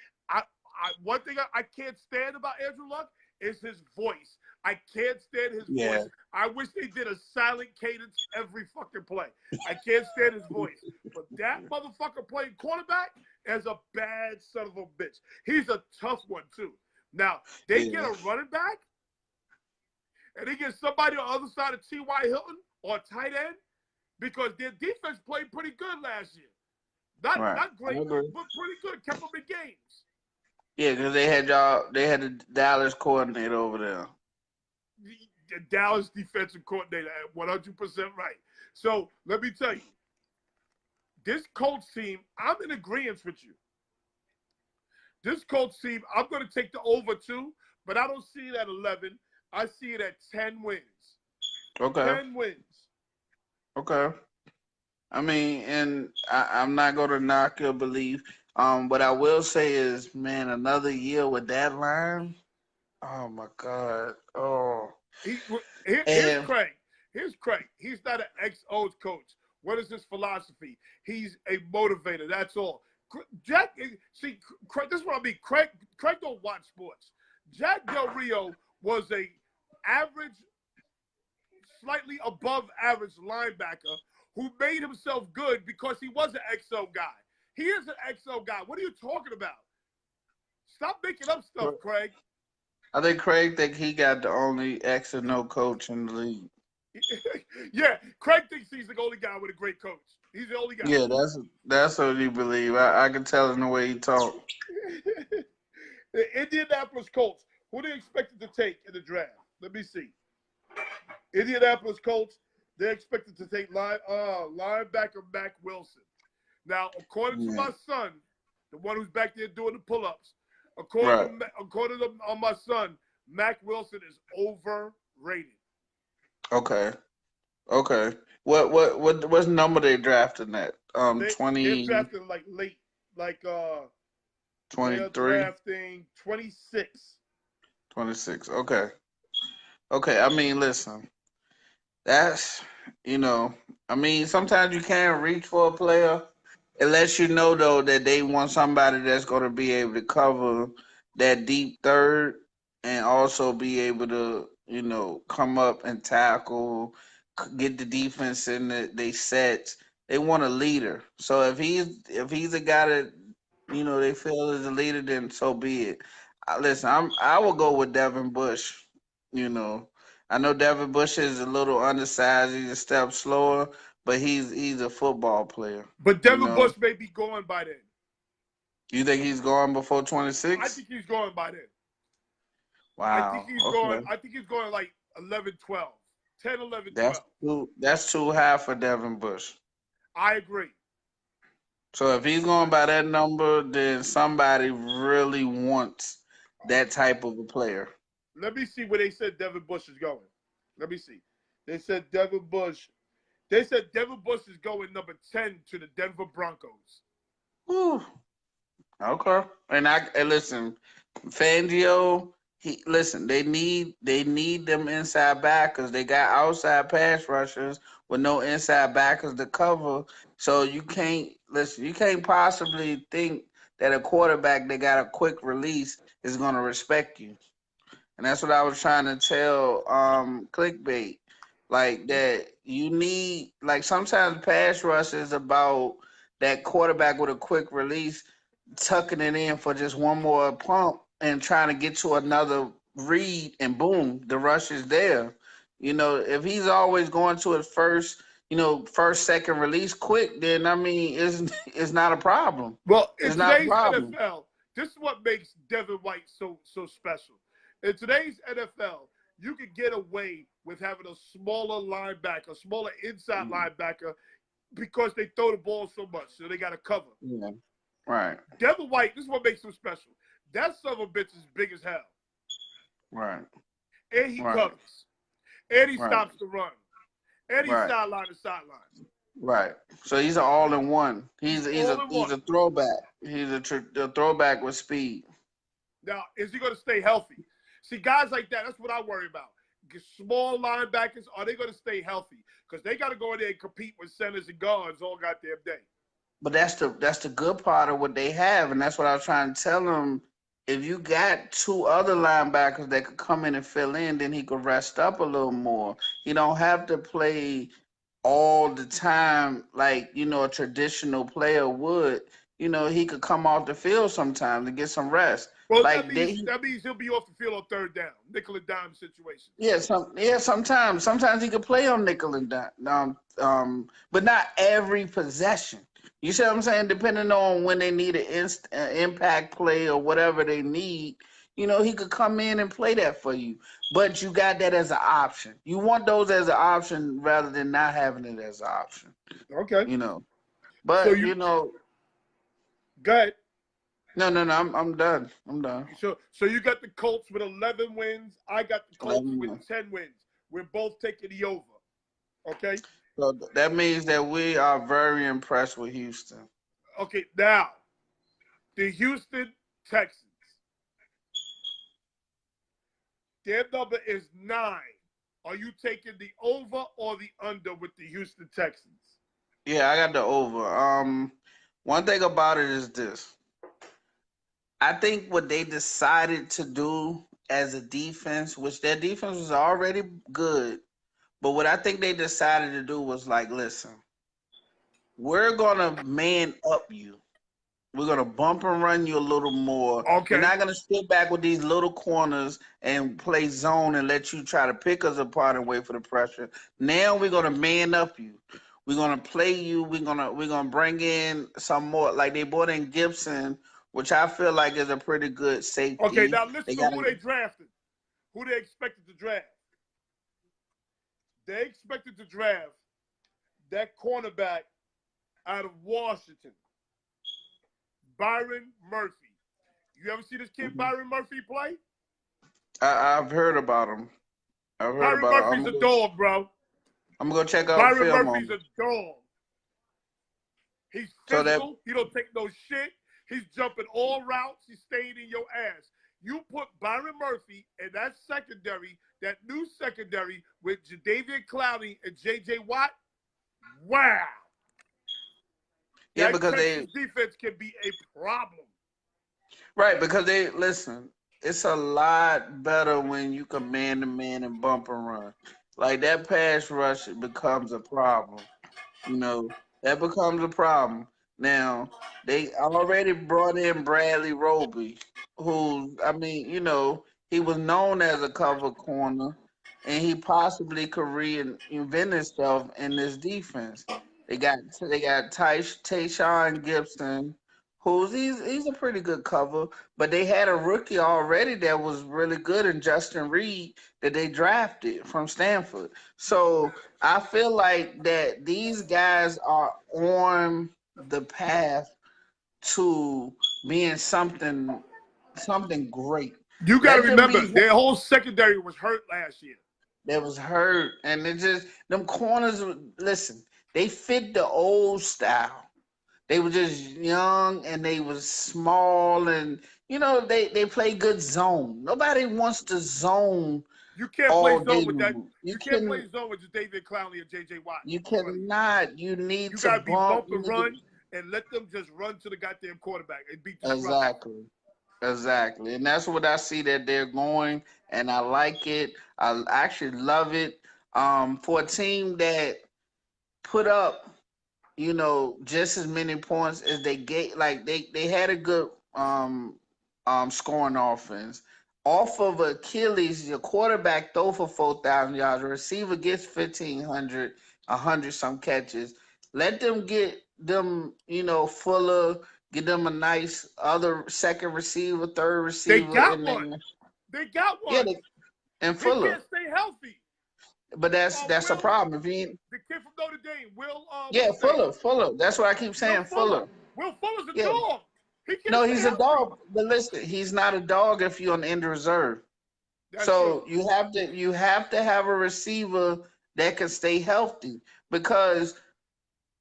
One thing I can't stand about Andrew Luck is his voice. I can't stand his voice. I wish they did a silent cadence every fucking play. I can't stand his voice. But that motherfucker playing quarterback is a bad son of a bitch. He's a tough one, too. Now, they get a running back, and they get somebody on the other side of T.Y. Hilton or tight end, because their defense played pretty good last year. Not great, but pretty good. Kept them in games. Yeah, because they had the Dallas coordinator over there. The Dallas defensive coordinator, 100% right. So let me tell you, this Colts team, I'm in agreement with you. This Colts team, I'm going to take the over 2, but I don't see it at 11. I see it at 10 wins. Okay. 10 wins. Okay. I mean, and I'm not going to knock your belief. What I will say is, man, another year with that line. Oh my God. Oh. Here's Craig. He's not an ex-O's coach. What is his philosophy? He's a motivator. That's all. Jack, see, Craig, this is what I mean. Craig don't watch sports. Jack Del Rio was a average, slightly above average linebacker who made himself good because he was an XO guy. He is an XO guy. What are you talking about? Stop making up stuff, Craig. I think Craig think he got the only X and no coach in the league. Yeah, Craig thinks he's the only guy with a great coach. He's the only guy. Yeah, that's what he believe. I can tell in the way he talk. The Indianapolis Colts. Who they expected to take in the draft? Let me see. Indianapolis Colts. They're expected to take linebacker Mac Wilson. Now, according to my son, the one who's back there doing the pull-ups, according to my son, Mac Wilson is overrated. Okay. What's number they drafting at? 20. They're drafting like late, like 23. They're drafting 26. 26. Okay. I mean, listen. That's, I mean, sometimes you can't reach for a player. It lets you know, though, that they want somebody that's going to be able to cover that deep third and also be able to, come up and tackle, get the defense in they sets. They want a leader. So if he's a guy that they feel is a leader, then so be it. Listen, I will go with Devin Bush. You know, I know Devin Bush is a little undersized. He's a step slower, but he's a football player. But Devin Bush may be going by then. You think he's going before I 26? think he's going by then. Wow. I think he's going like 11, 12. 10, 11, 12. That's too high for Devin Bush. I agree. So if he's going by that number, then somebody really wants that type of a player. Let me see where they said Devin Bush is going. Let me see. They said Devin Bush is going number 10 to the Denver Broncos. Whew. Okay. And listen, Fangio, they need them inside backers. They got outside pass rushers with no inside backers to cover. So you can't possibly think that a quarterback that got a quick release is gonna respect you. And that's what I was trying to tell Clickbait. Like that you need sometimes pass rush is about that quarterback with a quick release tucking it in for just one more pump and trying to get to another read, and boom, the rush is there. If he's always going to his first, second release quick, then I mean, it's not a problem. Well, in today's NFL, this is what makes Devin White so special. In today's NFL, you can get away with having a smaller linebacker, smaller inside linebacker, because they throw the ball so much, so they got to cover. Yeah. Right. Devin White, this is what makes him special. That son of a bitch is big as hell. Right. And he covers. And he stops the run. And he's sideline to sideline. Right. So he's an all-in-one. He's a throwback. He's a throwback with speed. Now, is he going to stay healthy? See, guys like that, that's what I worry about. Small linebackers, are they going to stay healthy? Because they got to go in there and compete with centers and guards all goddamn day. But that's the good part of what they have, and that's what I was trying to tell them. If you got two other linebackers that could come in and fill in, then he could rest up a little more. He don't have to play all the time like, a traditional player would. He could come off the field sometimes and get some rest. Well, that means he'll be off the field on third down, nickel and dime situation. Sometimes. Sometimes he could play on nickel and dime, but not every possession. You see what I'm saying? Depending on when they need an impact play or whatever they need, he could come in and play that for you. But you got that as an option. You want those as an option rather than not having it as an option. Okay. But, Go ahead. No, I'm done. So you got the Colts with 11 wins. I got the Colts with 10 wins. We're both taking the over. Okay? So that means that we are very impressed with Houston. Okay, now, the Houston Texans. Their number is 9. Are you taking the over or the under with the Houston Texans? Yeah, I got the over. One thing about it is this. I think what they decided to do as a defense, which their defense was already good, but what I think they decided to do was listen, we're going to man up you. We're going to bump and run you a little more. Okay. We're not going to sit back with these little corners and play zone and let you try to pick us apart and wait for the pressure. Now we're going to man up you. We're going to play you. We're gonna bring in some more. Like they brought in Gibson, which I feel like is a pretty good safety. Okay, now listen to who they drafted. Who they expected to draft. They expected to draft that cornerback out of Washington, Byron Murphy. You ever see this kid Byron Murphy play? I've heard about him. Byron Murphy's a dog, bro. I'm going to go check out Byron film Murphy's a dog. He's physical. He don't take no shit. He's jumping all routes. He's staying in your ass. You put Byron Murphy in that secondary, that new secondary with Jadeveon Clowney and J.J. Watt. Wow. Yeah, that because defense can be a problem. Right, because listen, it's a lot better when you can man to man and bump and run. Like that pass rush becomes a problem. You know, that becomes a problem. Now, they already brought in Bradley Roby, who, I mean, he was known as a cover corner, and he possibly could reinvent himself in this defense. They got Tayshawn Gibson, he's a pretty good cover, but they had a rookie already that was really good in Justin Reed that they drafted from Stanford. So I feel like that these guys are on the path to being something great. You got to Let them remember, be their whole secondary was hurt last year. that was hurt, and it just them corners. Listen, they fit the old style. They were just young and they was small, and they play good zone. Nobody wants to zone You can't all play day zone with that. long. You can't play zone with David Clowney or J.J. Watt. You cannot. You need You to got to be bump. bump and run and let them just run to the goddamn quarterback and be disruptive. Exactly, and that's what I see that they're going, and I like it. I actually love it. For a team that put up, just as many points as they get, like they had a good scoring offense. Off of Achilles, your quarterback throw for 4,000 yards, the receiver gets 1,500, 100 some catches. Let them get them, Fuller, get them a nice other second receiver, third They receiver got in one. there. They got Yeah, one. and He Fuller. can't stay healthy. But that's a Will, problem. If he, the kid from Notre Dame, Will, yeah, what's his name? Fuller. That's what I keep Will saying, Fuller. Fuller. Will Fuller's a Yeah. dog. He can't No, stay he's a healthy. dog. But listen, he's not a dog if you're on injured reserve. That's So true. you have to have a receiver that can stay healthy, because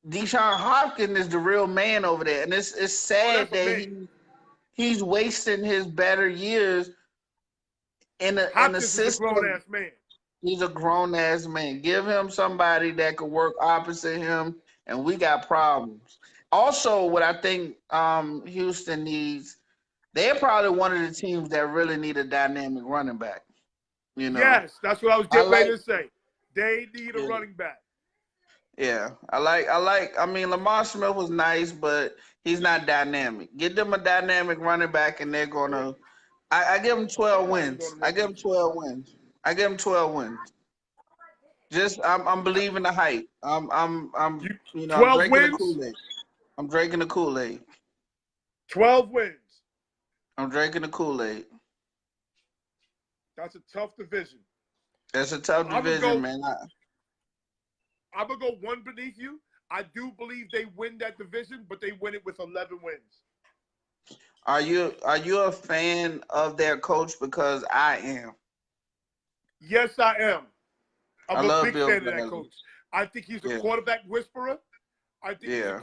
Deshaun Hopkins is the real man over there, and it's Oh, sad that's a that man. he's wasting his better years in a Hopkins is a system. grown-ass man. He's a grown ass man. Give him somebody that could work opposite him, and we got problems. Also, what I think Houston needs, they're probably one of the teams that really need a dynamic running back. Yes, that's what I was I getting ready like, to say. They need a yeah, running back. yeah. I mean, Lamar Smith was nice, but he's not dynamic. Get them a dynamic running back, and they're gonna. I give them 12 Somebody's wins. going to I give rookie. them 12 wins. I give them 12 wins. Just I'm believing the hype. You, I'm 12 drinking the wins? Kool-Aid. I'm drinking the Kool-Aid. 12 wins. I'm drinking the Kool-Aid. That's a tough division. It's a tough I'm gonna division, go. man. I'm gonna go one beneath you. I do believe they win that division, but they win it with 11 wins. Are you a fan of their coach? Because I am. Yes, I am. I I'm a love big Bill fan of that Belichick. coach. I think he's a Yeah, quarterback whisperer. yeah,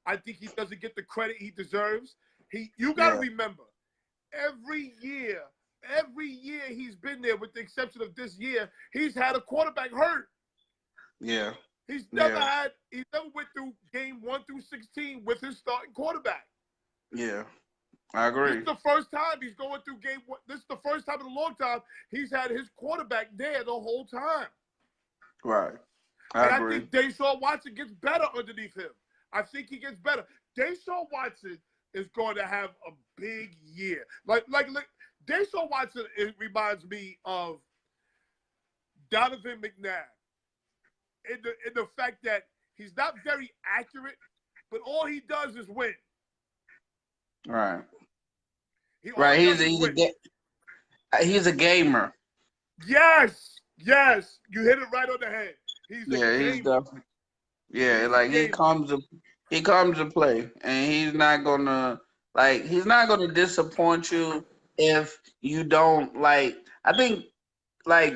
I think he doesn't get the credit he deserves. You got to yeah, remember, every year he's been there, with the exception of this year, he's had a quarterback hurt. yeah, He never yeah, went through game 1 through 16 with his starting quarterback. yeah. I This agree. is the first time he's going through game 1. This is the first time in a long time he's had his quarterback there the whole time. Right. I And I agree. think Deshaun Watson gets better underneath him. I think he gets better. Deshaun Watson is going to have a big year. Like Deshaun Watson, it reminds me of Donovan McNabb in the fact that he's not very accurate, but all he does is win. Right. All Right. he does is win. He's a gamer. Yes, you hit it right on the head. He's a Yeah, he's gamer. definitely. Yeah, He's a like gamer. he comes to play, and he's not gonna disappoint you if you don't like. I think like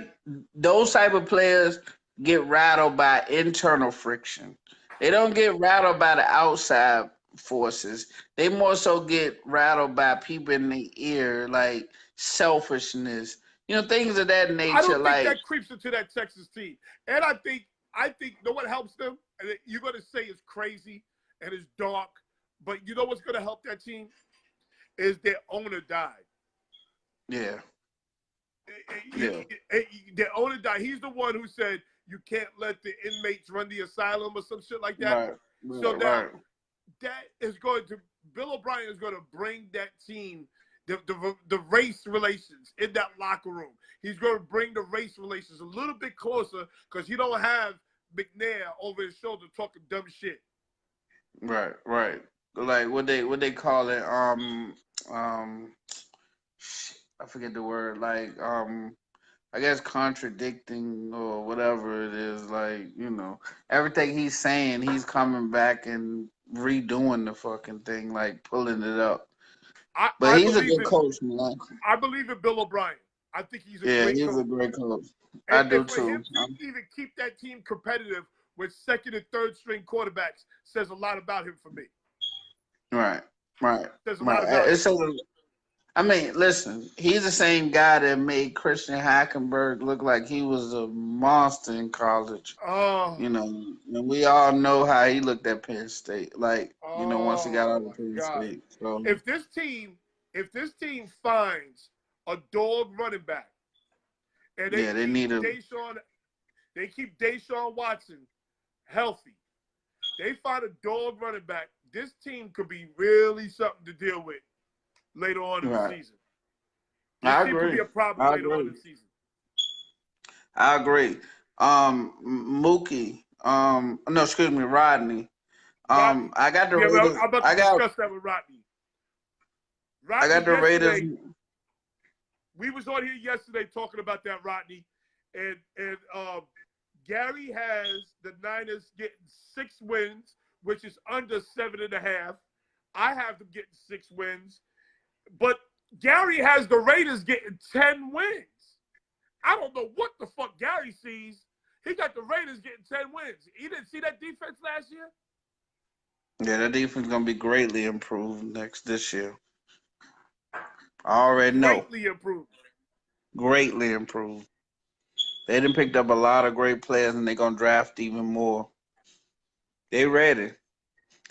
those type of players get rattled by internal friction. They don't get rattled by the outside forces. They more so get rattled by people in the ear, like selfishness, things of that I nature. don't think Like, that creeps into that Texas team. And I think you know what helps them? And you're gonna say it's crazy and it's dark, but you know what's gonna help that team? Is their owner died. Yeah. The owner died. He's the one who said you can't let the inmates run the asylum or some shit like that. Right. So now Right. that is going to Bill O'Brien is going to bring that team the race relations in that locker room. He's going to bring the race relations a little bit closer because he don't have McNair over his shoulder talking dumb shit. Right. Right. Like what they call it? I forget the word. Like I guess contradicting or whatever it is. Like everything he's saying, he's coming back and redoing the fucking thing, like pulling it up. But he's a good coach, man. I believe in Bill O'Brien. I think he's a great he's coach. a great coach. I do for too. him to even keep that team competitive with second and third string quarterbacks says a lot about him for me. Right. Says a lot about him. I mean, listen, he's the same guy that made Christian Hackenberg look like he was a monster in college. Oh. And we all know how he looked at Penn State. Like, once he got out of Penn State. So if this team finds a dog running back, and they keep Deshaun Watson healthy, they find a dog running back, this team could be really something to deal with later on in the season. This team could be a problem later on in the season. I agree. Mookie. No, excuse me, Rodney. I got the Raiders. I'm about to discuss that with Rodney. I got the Raiders. We was on here yesterday talking about that, Rodney, and Gary has the Niners getting 6 wins, which is under 7.5. I have them getting 6 wins, but Gary has the Raiders getting 10 wins. I don't know what the fuck Gary sees. He got the Raiders getting 10 wins. He didn't see that defense last year? Yeah, that defense is going to be greatly improved this year. I already know. Greatly improved. They done picked up a lot of great players, and they're going to draft even more. They ready.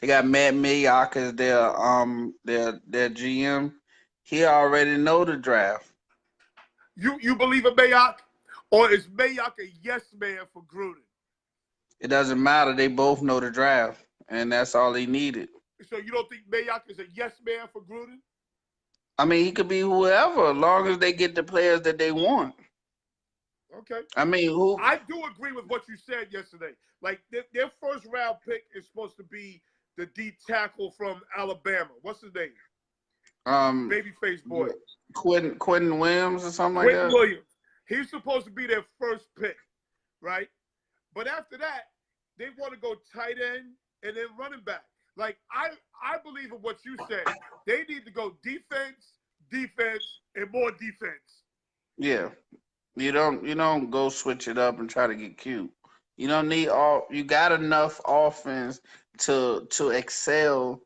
They got Matt Mayock as their GM. He already know the draft. You believe in Mayock? Or is Mayock a yes man for Gruden? It doesn't matter. They both know the draft, and that's all he needed. So you don't think Mayock is a yes man for Gruden? I mean, he could be whoever, as long as they get the players that they want. Okay. I mean, I do agree with what you said yesterday. Like, their first round pick is supposed to be the D tackle from Alabama. What's his name? Babyface boy. Quentin Williams or something like that? Quentin Williams. He's supposed to be their first pick, right? But after that, they want to go tight end and then running back. Like, I believe in what you said. They need to go defense, and more defense. Yeah. You don't go switch it up and try to get cute. You don't need you got enough offense to excel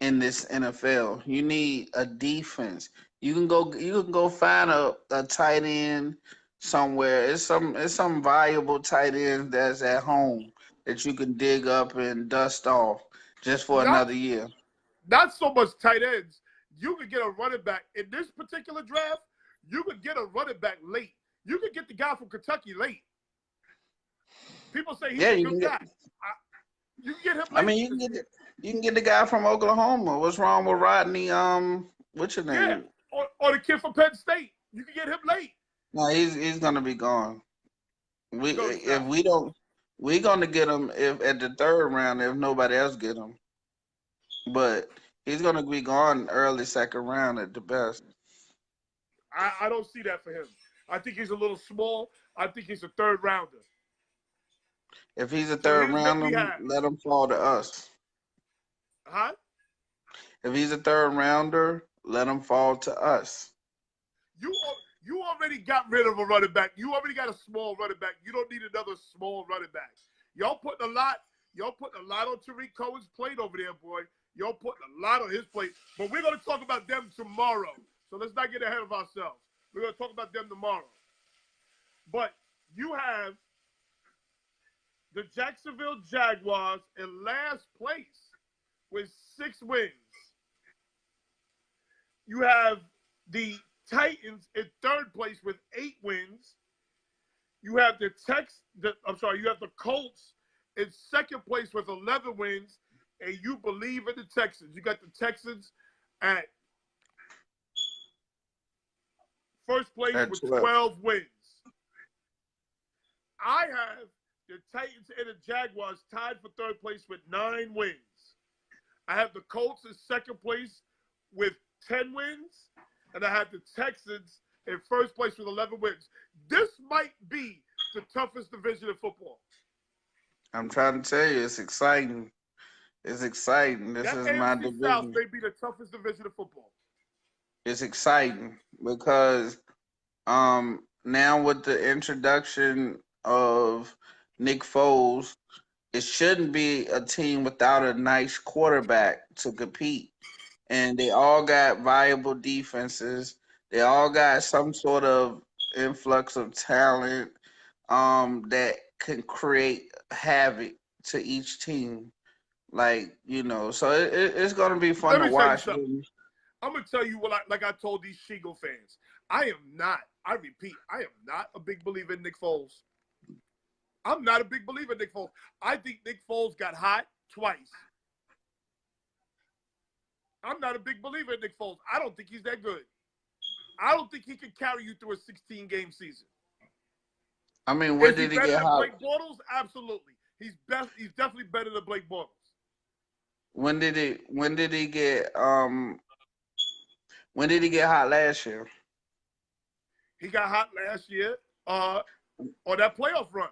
in this NFL. You need a defense. You can go find a tight end somewhere. It's some valuable tight end that's at home that you can dig up and dust off just for another year. Not so much tight ends. You could get a running back in this particular draft. You could get a running back late. You could get the guy from Kentucky late. People say he's a good guy. You can get him late. I mean, you can get the guy from Oklahoma. What's wrong with Rodney? What's your name? Yeah, or the kid from Penn State. You can get him late. No, he's gonna be gone. We're gonna get him at the 3rd round if nobody else get him. But he's gonna be gone early 2nd round at the best. I don't see that for him. I think he's a little small. I think he's a 3rd rounder. If he's a 3rd rounder, let him fall to us. Huh? If he's a 3rd rounder, let him fall to us. You already got rid of a running back. You already got a small running back. You don't need another small running back. Y'all putting a lot on Tariq Cohen's plate over there, boy. Y'all putting a lot on his plate. But we're going to talk about them tomorrow. So let's not get ahead of ourselves. We're going to talk about them tomorrow. But you have the Jacksonville Jaguars in last place with 6 wins. You have the Titans in third place with 8 wins. You have the Colts in second place with 11 wins, and you believe in the Texans. You got the Texans at first place with 12 wins. I have the Titans and the Jaguars tied for third place with 9 wins. I have the Colts in second place with 10 wins, and I have the Texans in first place with 11 wins. This might be the toughest division in football. I'm trying to tell you, it's exciting. It's exciting. This is my division. South may be the toughest division of football. It's exciting because now with the introduction of Nick Foles, it shouldn't be a team without a nice quarterback to compete. And they all got viable defenses. They all got some sort of influx of talent that can create havoc to each team. Like, so it's going to be fun to watch. I'm going to tell you like I told these Shigo fans. I repeat, I am not a big believer in Nick Foles. I'm not a big believer in Nick Foles. I think Nick Foles got hot twice. I'm not a big believer in Nick Foles. I don't think he's that good. I don't think he can carry you through a 16-game season. I mean, where did he get hot? Blake Bortles? Absolutely. He's definitely better than Blake Bortles. When did he get hot last year? He got hot last year on that playoff run.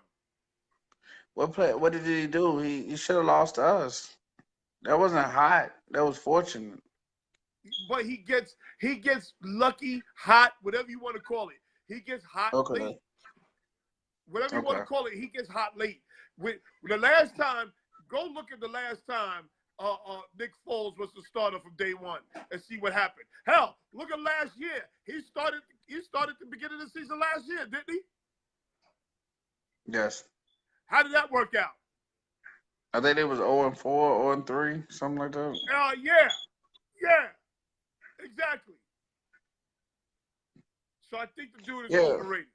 What did he do? He should have lost to us. That wasn't hot. That was fortunate. But he gets lucky, hot, whatever you want to call it. He gets hot late. Whatever you want to call it, he gets hot late. Go look at the last time Nick Foles was the starter from day one and see what happened. Hell, look at last year. He started the beginning of the season last year, didn't he? Yes. How did that work out? I think it was 0-4, 0-3, something like that. Yeah, exactly. So I think the dude is overrated.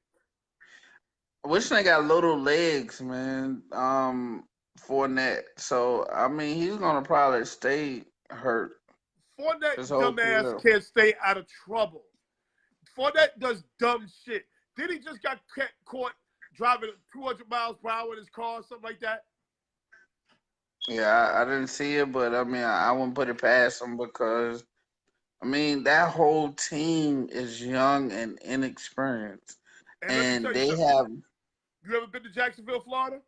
I wish they got little legs, man. Fournette. So I mean, he's gonna probably stay hurt. Fournette dumbass can't stay out of trouble. Fournette does dumb shit. Then he just got caught driving 200 miles per hour in his car, something like that. Yeah, I didn't see it, but I mean, I wouldn't put it past him because, I mean, that whole team is young and inexperienced, and they have. You ever been to Jacksonville, Florida?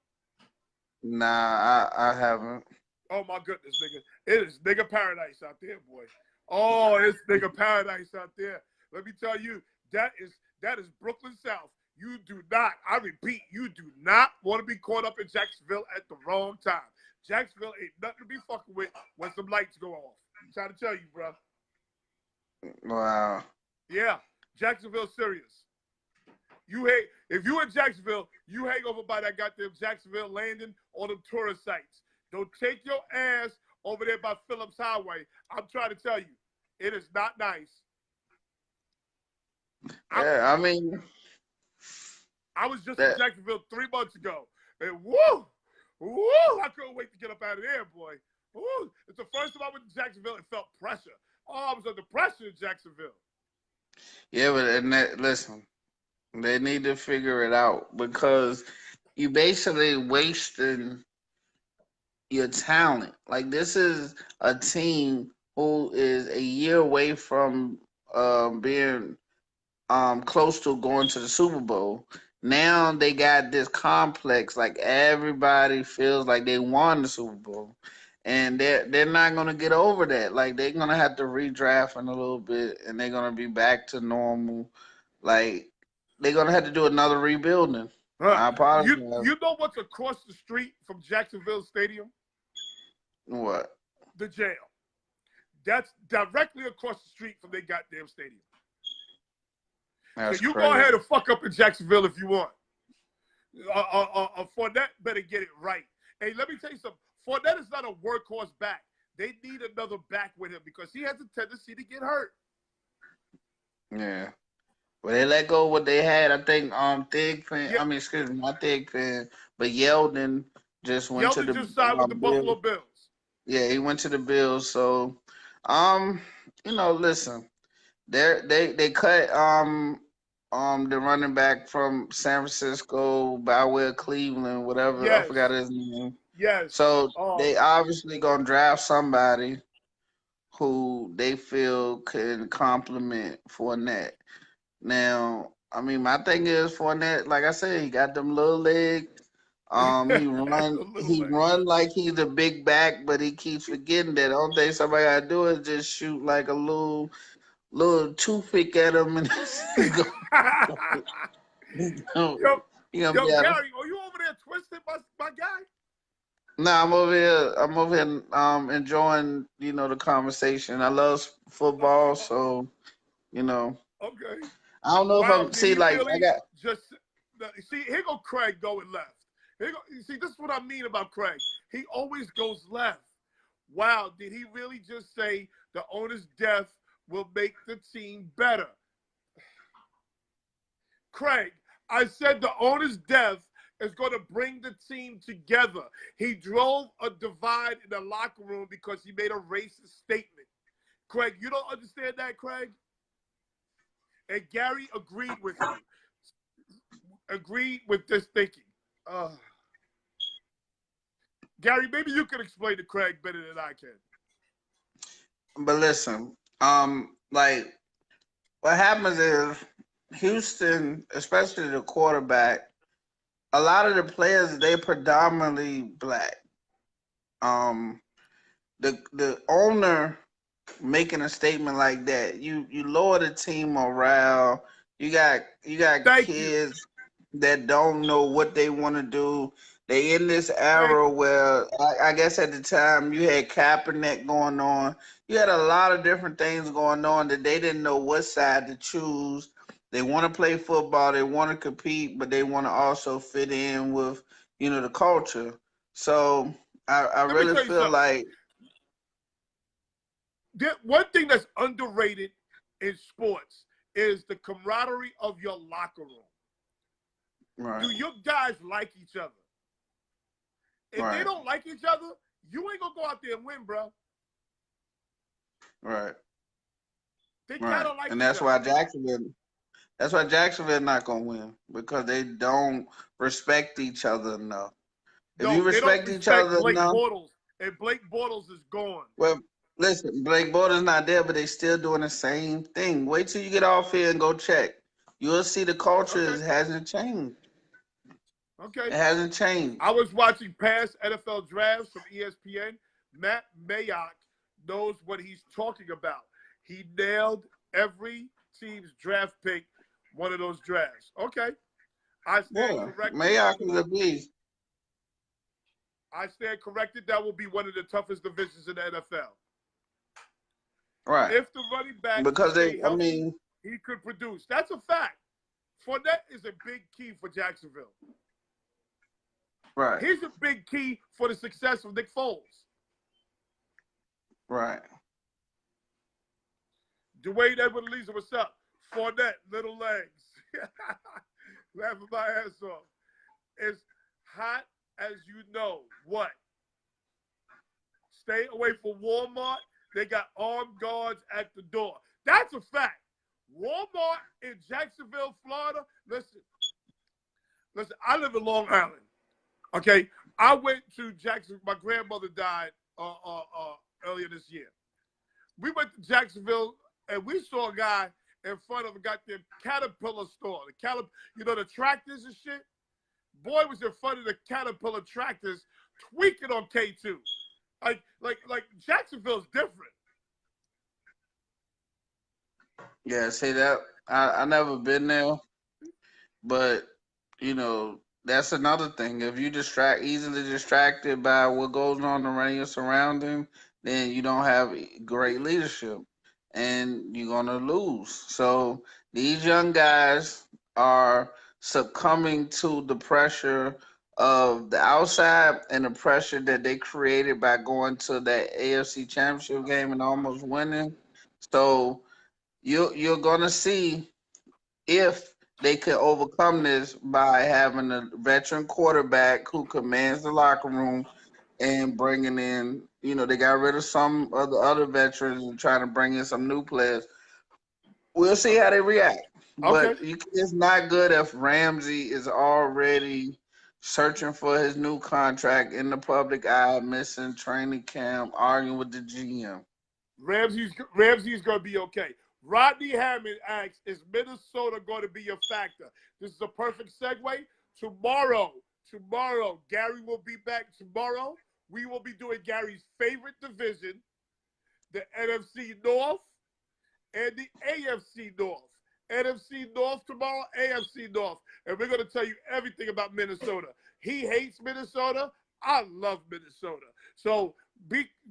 Nah, I haven't. Oh my goodness, nigga! It is nigga paradise out there, boy. Oh, it's nigga paradise out there. Let me tell you, that is Brooklyn South. You do not, I repeat, you do not want to be caught up in Jacksonville at the wrong time. Jacksonville ain't nothing to be fucking with when some lights go off. I'm trying to tell you, bro. Wow. Yeah, Jacksonville serious. If you in Jacksonville, you hang over by that goddamn Jacksonville landing on them tourist sites. Don't take your ass over there by Phillips Highway. I'm trying to tell you, it is not nice. I was just in Jacksonville 3 months ago, and woo, I couldn't wait to get up out of there, boy. Woo, it's the first time I went to Jacksonville and felt pressure. Oh, I was under pressure in Jacksonville. Yeah, but listen, they need to figure it out because you basically wasting your talent. Like, this is a team who is a year away from being close to going to the Super Bowl. Now they got this complex, like everybody feels like they won the Super Bowl. And they're not gonna get over that. Like, they're gonna have to redraft in a little bit and they're gonna be back to normal. Like, they're gonna have to do another rebuilding. I apologize. You know what's across the street from Jacksonville Stadium? What? The jail. That's directly across the street from their goddamn stadium. That's so you crazy. Go ahead and fuck up in Jacksonville if you want. Fournette better get it right. Hey, let me tell you something. Fournette is not a workhorse back. They need another back with him because he has a tendency to get hurt. Yeah. Well, they let go what they had. I think Thigpen. Yeah, I mean, excuse me, not Thigpen, but Yeldon just went to Yeldon the just signed with the Buffalo Bills. Bills. Yeah, he went to the Bills. So, um, listen, they cut the running back from San Francisco by way of Cleveland, whatever. I forgot Yes, his name. yes. So Um, they obviously gonna draft somebody who they feel can complement Fournette. Now, I mean, my thing is Fournette, like I said, he got them little legs. He run, the little he legs. run like he's a big back, but he keeps forgetting that. The only thing somebody gotta do is just shoot like a little toothpick at him, and he go, he gonna, yo, he gonna yo, be out of. Gary, are you over there twisted, my guy? No, I'm over here. I'm over here, enjoying the conversation. I love football, so you know. Okay. I don't know if Wow, I'm did see he like I really got. just see? Here go Craig going left. You see, this is what I mean about Craig. He always goes left. Wow, did he really just say the owner's death will make the team better? Craig, I said the owner's death is going to bring the team together. He drove a divide in the locker room because he made a racist statement. Craig, you don't understand that, Craig? And Gary agreed with you. Agreed with this thinking. Uh, Gary, maybe you can explain to Craig better than I can. But listen, like what happens is Houston, especially the quarterback, a lot of the players they predominantly black. Um, the owner making a statement like that, you lower the team morale. You got Thank you. kids that don't know what they want to do. They in this Thank era you. where I guess at the time you had Kaepernick going on. You had a lot of different things going on that they didn't know what side to choose. They want to play football, they want to compete, but they want to also fit in with the culture. So I Let me really tell you feel something. like One thing that's underrated in sports is the camaraderie of your locker room. right, Do your guys like each other? If they right, don't like each other, you ain't gonna go out there and win, bro. right, They right, gotta like and each that's other. why Jacksonville not gonna win because they don't respect each other enough. If you No, they don't respect each respect other Blake enough, Bortles, and Blake Bortles is gone. well, listen, Blake Bortles not there, but they still doing the same thing. Wait till you get off here and go check. You'll see the culture Okay, hasn't changed. okay. It hasn't changed. I was watching past NFL drafts from ESPN. Matt Mayock knows what he's talking about. He nailed every team's draft pick one of those drafts. Okay. I stand Yeah, corrected. Mayock is a beast. I stand corrected. That will be one of the toughest divisions in the NFL. Right, If the running backs because stay I healthy, mean, he could produce. That's a fact. Fournette is a big key for Jacksonville. right, He's a big key for the success of Nick Foles. right. Dwayne Edward Lisa, what's up? Fournette, little legs. Laughing my ass off. It's hot as you know. What? Stay away from Walmart. They got armed guards at the door. That's a fact. Walmart in Jacksonville, Florida. Listen, I live in Long Island. Okay, I went to Jacksonville. My grandmother died earlier this year. We went to Jacksonville and we saw a guy in front of a goddamn Caterpillar store. The tractors and shit. Boy was in front of the Caterpillar tractors tweaking on K2. Like Jacksonville's different. Yeah, see that I never been there, but that's another thing. If you easily distracted by what goes on around your surrounding, then you don't have great leadership, and you're gonna lose. So these young guys are succumbing to the pressure of the outside and the pressure that they created by going to that AFC Championship game and almost winning. So you're gonna see if they could overcome this by having a veteran quarterback who commands the locker room and bringing in, they got rid of some of the other veterans and trying to bring in some new players. We'll see how they react. Okay. But it's not good if Ramsey is already searching for his new contract in the public eye, missing training camp, arguing with the GM. Ramsey's going to be okay. Rodney Hammond asks, is Minnesota going to be a factor? This is a perfect segue. Tomorrow, Gary will be back tomorrow. We will be doing Gary's favorite division, the NFC North and the AFC North. NFC North tomorrow, AFC North. And we're going to tell you everything about Minnesota. He hates Minnesota. I love Minnesota. So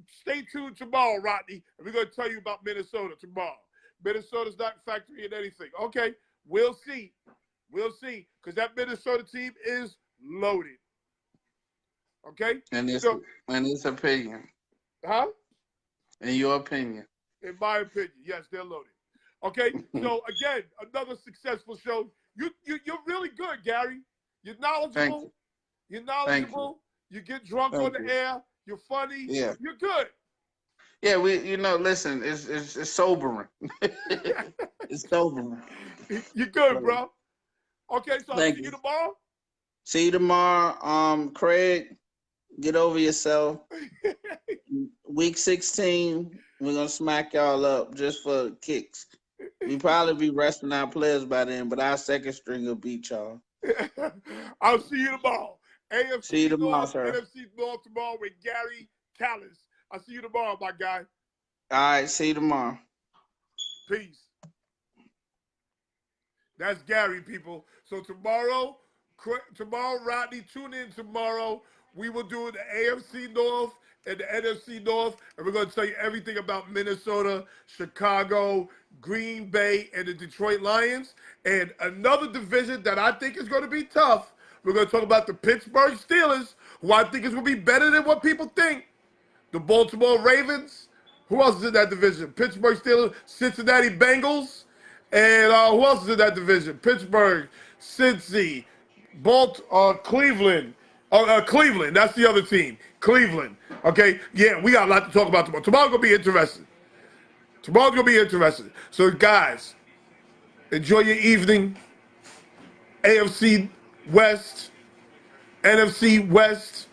stay tuned tomorrow, Rodney, and we're going to tell you about Minnesota tomorrow. Minnesota's not factoring in anything. Okay, we'll see. We'll see, because that Minnesota team is loaded. Okay? In his opinion. Huh? In your opinion. In my opinion, yes, they're loaded. Okay, so again, another successful show. You're really good, Gary. You're knowledgeable. You're knowledgeable. You get drunk on the air. You're funny. Yeah. You're good. Yeah, listen, it's sobering. It's sobering. You're good, bro. Okay, so I'll see you tomorrow. See you tomorrow. Craig, get over yourself. Week 16, we're gonna smack y'all up just for kicks. We probably be resting our players by then, but our second string will beat y'all. I'll see you tomorrow. AFC see you tomorrow, North, sir. NFC North tomorrow with Gary Callis. I'll see you tomorrow, my guy. All right, see you tomorrow. Peace. That's Gary, people. So tomorrow, Rodney, tune in tomorrow. We will do the AFC North and the NFC North, and we're going to tell you everything about Minnesota, Chicago, Green Bay, and the Detroit Lions. And another division that I think is going to be tough, we're going to talk about the Pittsburgh Steelers, who I think is going to be better than what people think. The Baltimore Ravens. Who else is in that division? Pittsburgh Steelers, Cincinnati Bengals. And who else is in that division? Pittsburgh, Cincy, Cleveland. Cleveland, that's the other team. Cleveland. Okay? Yeah, we got a lot to talk about tomorrow. Tomorrow's going to be interesting. Tomorrow's going to be interesting. So, guys, enjoy your evening. AFC West, NFC West,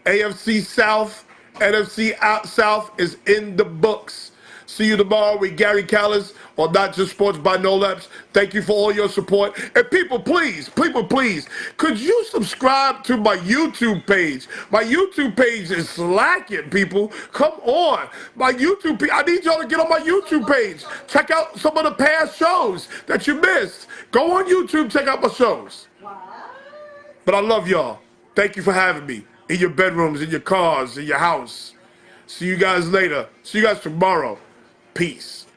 AFC South, NFC South is in the books. See you tomorrow with Gary Callis on Not Just Sports by No Laps. Thank you for all your support. And people, please, could you subscribe to my YouTube page? My YouTube page is slacking, people. Come on. My YouTube page. I need y'all to get on my YouTube page. Check out some of the past shows that you missed. Go on YouTube, check out my shows. But I love y'all. Thank you for having me in your bedrooms, in your cars, in your house. See you guys later. See you guys tomorrow. Peace.